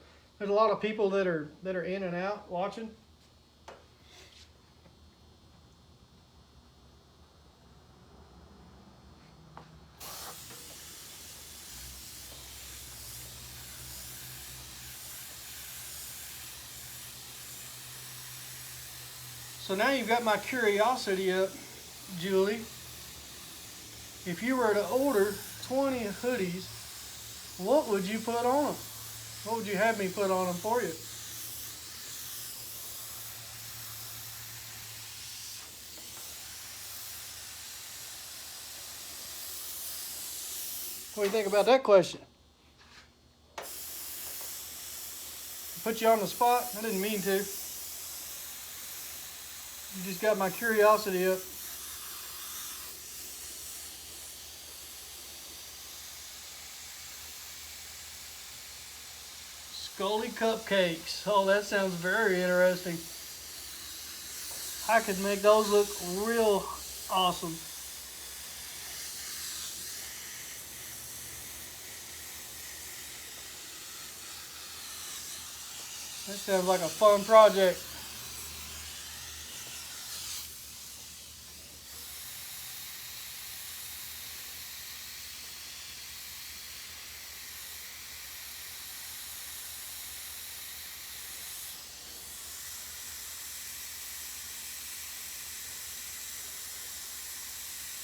lot of people that are in and out watching. So now you've got my curiosity up, Julie. If you were to order 20 hoodies, what would you put on them? What would you have me put on them for you? What do you think about that question? Put you on the spot? I didn't mean to. You just got my curiosity up. Scully cupcakes. Oh, that sounds very interesting. I could make those look real awesome. That sounds like a fun project.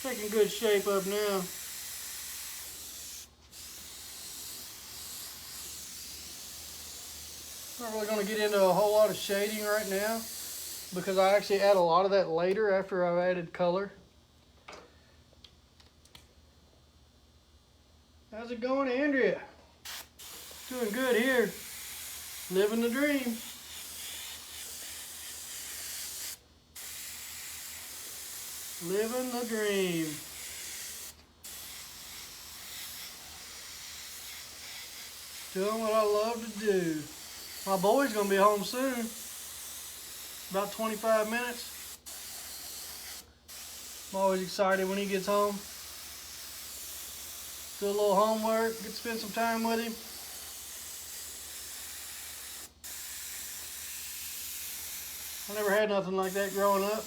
Taking good shape up now. Not really going to get into a whole lot of shading right now because I actually add a lot of that later after I've added color. How's it going, Andrea? Doing good here. Living the dream. Living the dream. Doing what I love to do. My boy's gonna be home soon. About 25 minutes. I'm always excited when he gets home. Do a little homework, get to spend some time with him. I never had nothing like that growing up.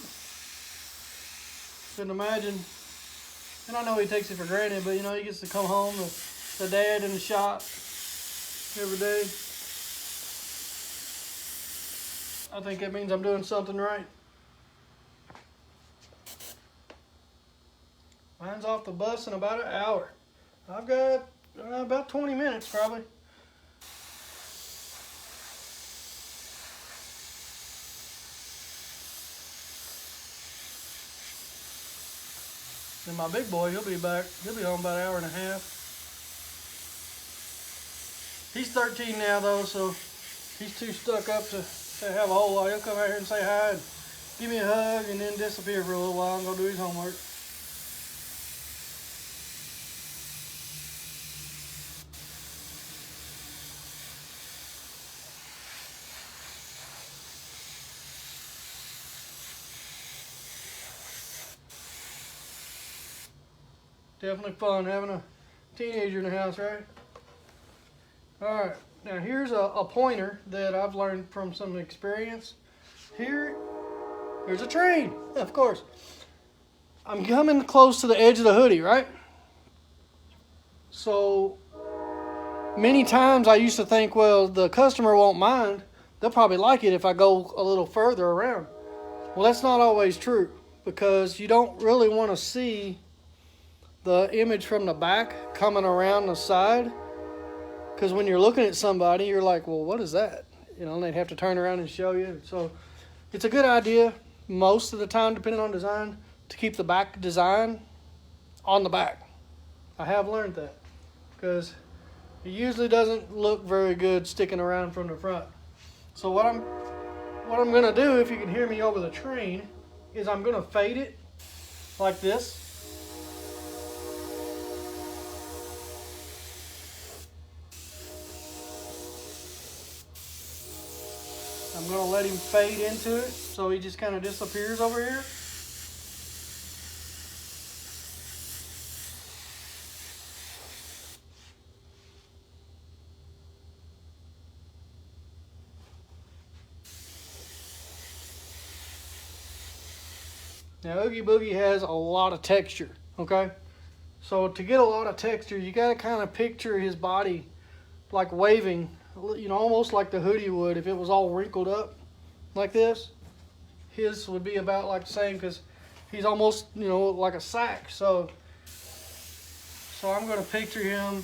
Couldn't imagine. And I know he takes it for granted, but you know, he gets to come home, the dad in the shop every day. I think that means I'm doing something right. Mine's off the bus in about an hour. I've got about 20 minutes probably. And my big boy, he'll be back. He'll be home about an hour and a half. He's 13 now though, so he's too stuck up to have a whole lot. He'll come out here and say hi and give me a hug and then disappear for a little while and go do his homework. Definitely fun having a teenager in the house, right? Alright, now here's a pointer that I've learned from some experience. Here's a train, of course. I'm coming close to the edge of the hoodie, right? So many times I used to think, well, the customer won't mind. They'll probably like it if I go a little further around. Well, that's not always true, because you don't really want to see the image from the back coming around the side. Because when you're looking at somebody, you're like, well, what is that? You know, and they'd have to turn around and show you. So it's a good idea most of the time, depending on design, to keep the back design on the back. I have learned that, because it usually doesn't look very good sticking around from the front. So what I'm gonna do, if you can hear me over the train, is I'm gonna fade it like this. I'm gonna let him fade into it so he just kind of disappears over here. Now, Oogie Boogie has a lot of texture, okay? So to get a lot of texture, you gotta kind of picture his body like waving, you know, almost like the hoodie would if it was all wrinkled up like this. His would be about like the same, because he's almost, you know, like a sack. So I'm gonna picture him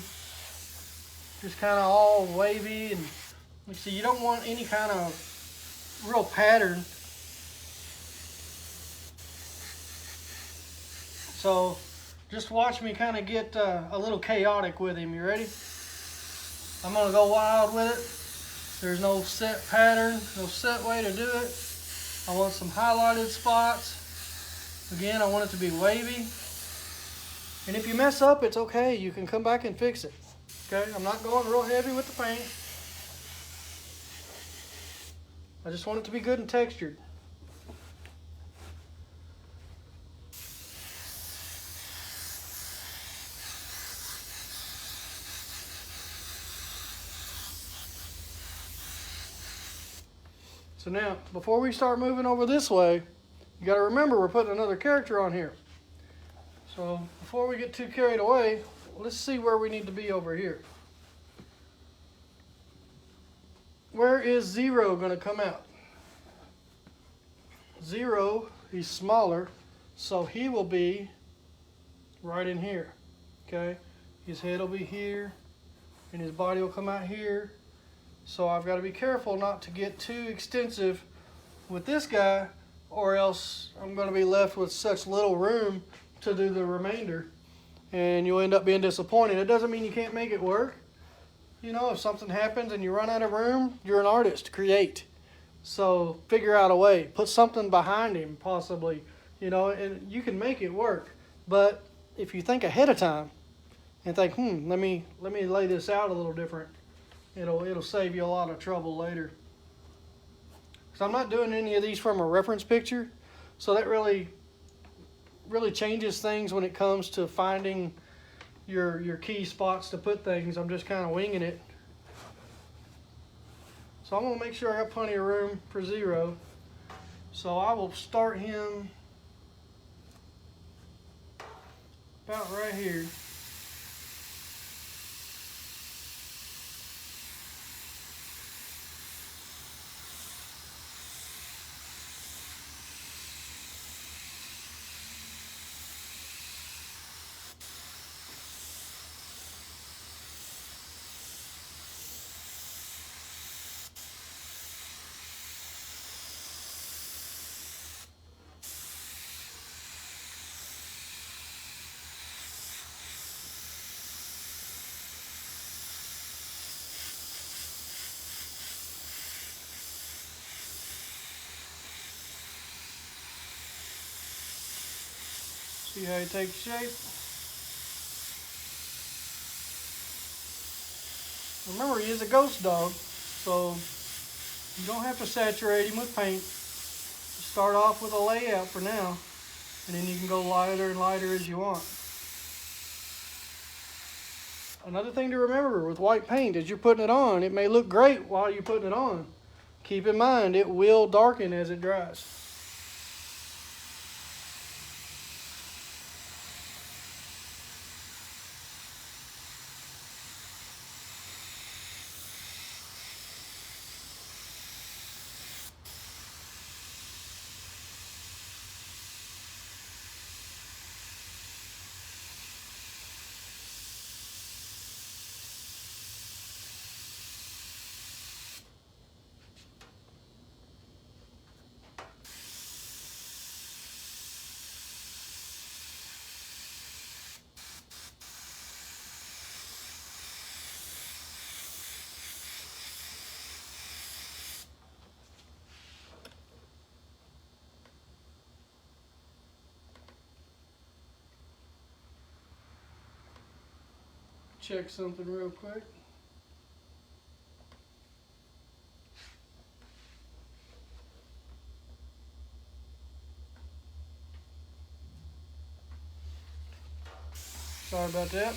just kind of all wavy, and you see, you don't want any kind of real pattern. So just watch me kind of get a little chaotic with him. You ready? I'm gonna go wild with it. There's no set pattern, no set way to do it. I want some highlighted spots. Again, I want it to be wavy. And if you mess up, it's okay. You can come back and fix it. Okay, I'm not going real heavy with the paint. I just want it to be good and textured. So now, before we start moving over this way, you got to remember we're putting another character on here. So before we get too carried away, let's see where we need to be over here. Where is Zero going to come out? Zero, he's smaller, so he will be right in here. Okay, his head will be here, and his body will come out here. So I've got to be careful not to get too extensive with this guy, or else I'm going to be left with such little room to do the remainder, and you'll end up being disappointed. It doesn't mean you can't make it work. You know, if something happens and you run out of room, you're an artist, create. So figure out a way, put something behind him possibly, you know, and you can make it work. But if you think ahead of time and think, let me lay this out a little different, it'll save you a lot of trouble later. So I'm not doing any of these from a reference picture, so that really changes things when it comes to finding your key spots to put things. I'm just kind of winging it. So I'm going to make sure I got plenty of room for Zero. So I will start him about right here. See how he takes shape. Remember, he is a ghost dog, so you don't have to saturate him with paint. Just start off with a layout for now, and then you can go lighter and lighter as you want. Another thing to remember with white paint, as you're putting it on, it may look great while you're putting it on. Keep in mind, it will darken as it dries. check something real quick. Sorry about that.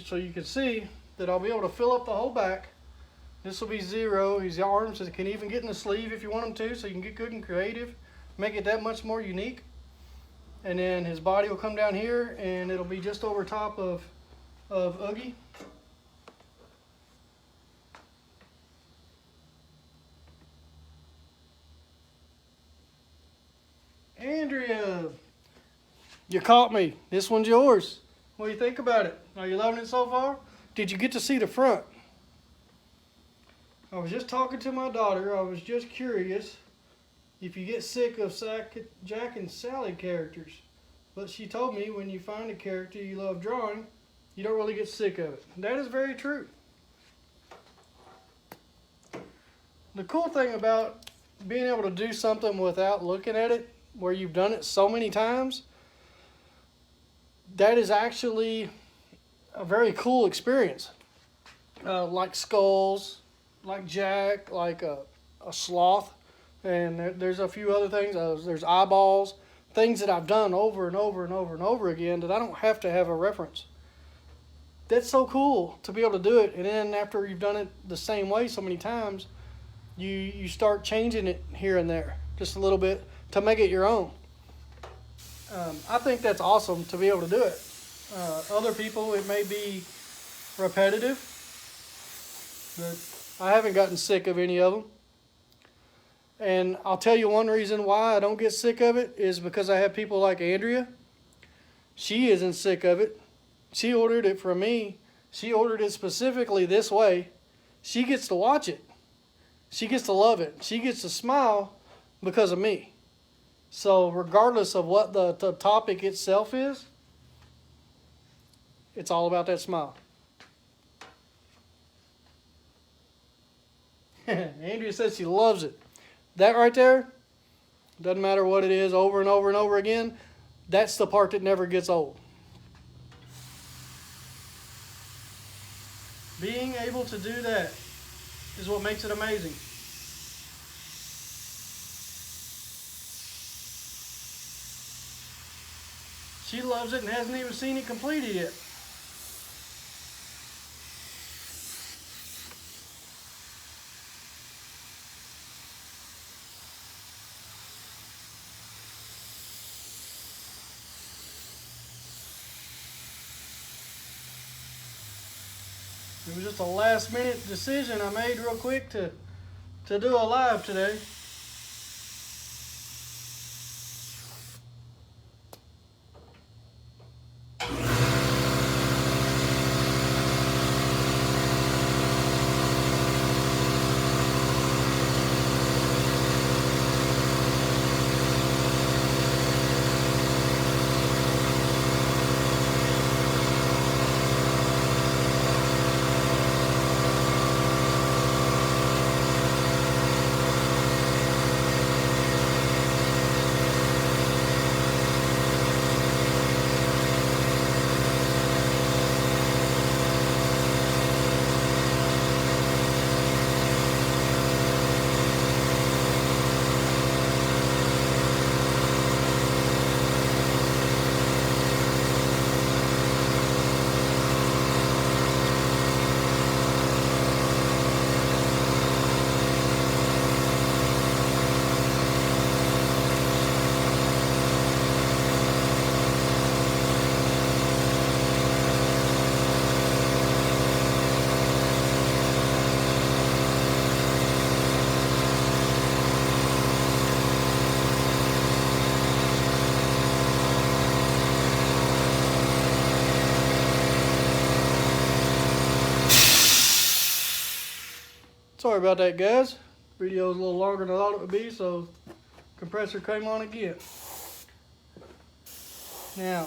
So you can see that I'll be able to fill up the whole back. This will be 0. His arms can even get in the sleeve if you want them to, so you can get good and creative, make it that much more unique. And then his body will come down here, and it'll be just over top of Oogie. Andrea, you caught me. This one's yours. What do you think about it? Are you loving it so far? Did you get to see the front? I was just talking to my daughter. I was just curious if you get sick of Jack and Sally characters. But she told me when you find a character you love drawing, you don't really get sick of it. That is very true. The cool thing about being able to do something without looking at it, where you've done it so many times, that is actually a very cool experience. Like skulls, like Jack, like a sloth, and there's a few other things. There's eyeballs, things that I've done over and over and over and over again that I don't have to have a reference. That's so cool to be able to do it, and then after you've done it the same way so many times, you start changing it here and there just a little bit to make it your own. I think that's awesome to be able to do it. Other people, it may be repetitive, but I haven't gotten sick of any of them. And I'll tell you one reason why I don't get sick of it is because I have people like Andrea. She isn't sick of it. She ordered it from me. She ordered it specifically this way. She gets to watch it. She gets to love it. She gets to smile because of me. So regardless of what the topic itself is, it's all about that smile. Andrea says she loves it. That right there, doesn't matter what it is, over and over and over again, that's the part that never gets old. Being able to do that is what makes it amazing. She loves it and hasn't even seen it completed yet. It was just a last minute decision I made real quick to do a live today. Sorry about that, guys. Video's a little longer than I thought it would be, so compressor came on again. Now,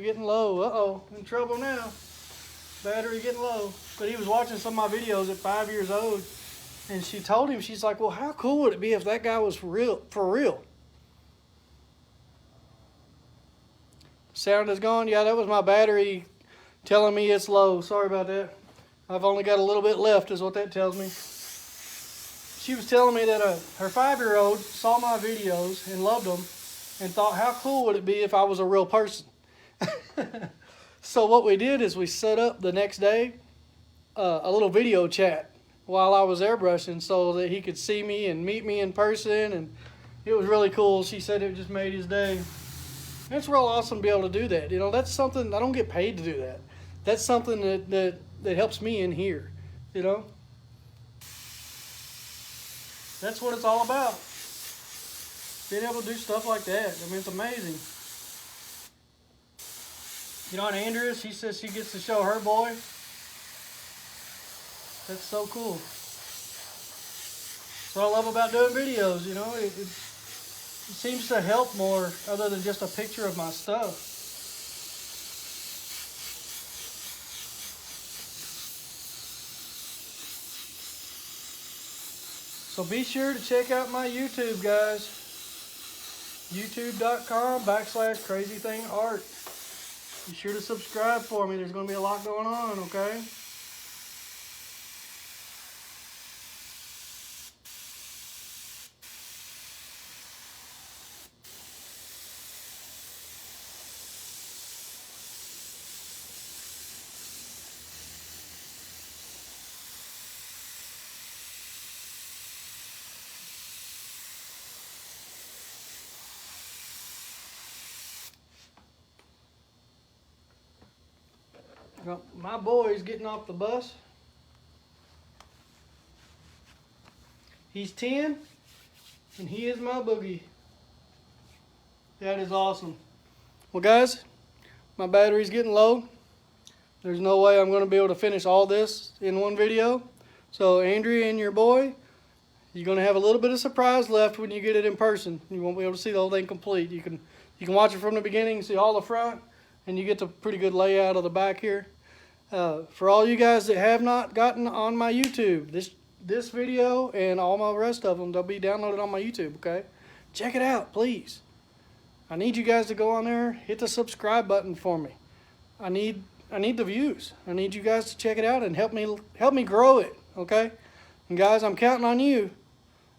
getting low. Uh-oh, in trouble now. Battery getting low. But he was watching some of my videos at 5 years old, and she told him, she's like, well, how cool would it be if that guy was for real? Sound is gone. Yeah, that was my battery telling me it's low. Sorry about that. I've only got a little bit left is what that tells me. She was telling me that her 5-year-old saw my videos and loved them and thought, how cool would it be if I was a real person? So what we did is we set up the next day a little video chat while I was airbrushing so that he could see me and meet me in person, and it was really cool. She said it just made his day. It's real awesome to be able to do that. You know, that's something, I don't get paid to do that. That's something that helps me in here, you know. That's what it's all about. Being able to do stuff like that. I mean, it's amazing. You know, and Andrea, she says she gets to show her boy. That's so cool. That's what I love about doing videos, you know. It seems to help more other than just a picture of my stuff. So be sure to check out my YouTube, guys. youtube.com/crazythingart. Be sure to subscribe for me. There's going to be a lot going on, okay? Well, my boy's getting off the bus. He's 10, and he is my boogie. That is awesome. Well, guys, my battery's getting low. There's no way I'm going to be able to finish all this in one video. So, Andrea and your boy, you're going to have a little bit of surprise left when you get it in person. You won't be able to see the whole thing complete. You can watch it from the beginning, see all the front, and you get the pretty good layout of the back here. For all you guys that have not gotten on my YouTube, this video and all my rest of them, they'll be downloaded on my YouTube, okay? Check it out, please. I need you guys to go on there, hit the subscribe button for me. I need the views. I need you guys to check it out and help me grow it, okay? And guys, I'm counting on you.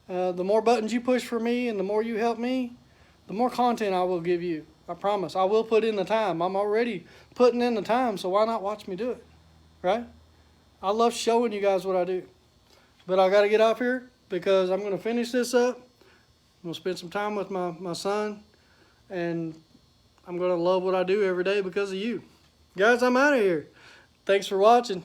The more buttons you push for me and the more you help me, the more content I will give you. I promise. I will put in the time. I'm already putting in the time, so why not watch me do it? Right? I love showing you guys what I do. But I got to get off here because I'm going to finish this up. I'm going to spend some time with my son. And I'm going to love what I do every day because of you. Guys, I'm out of here. Thanks for watching.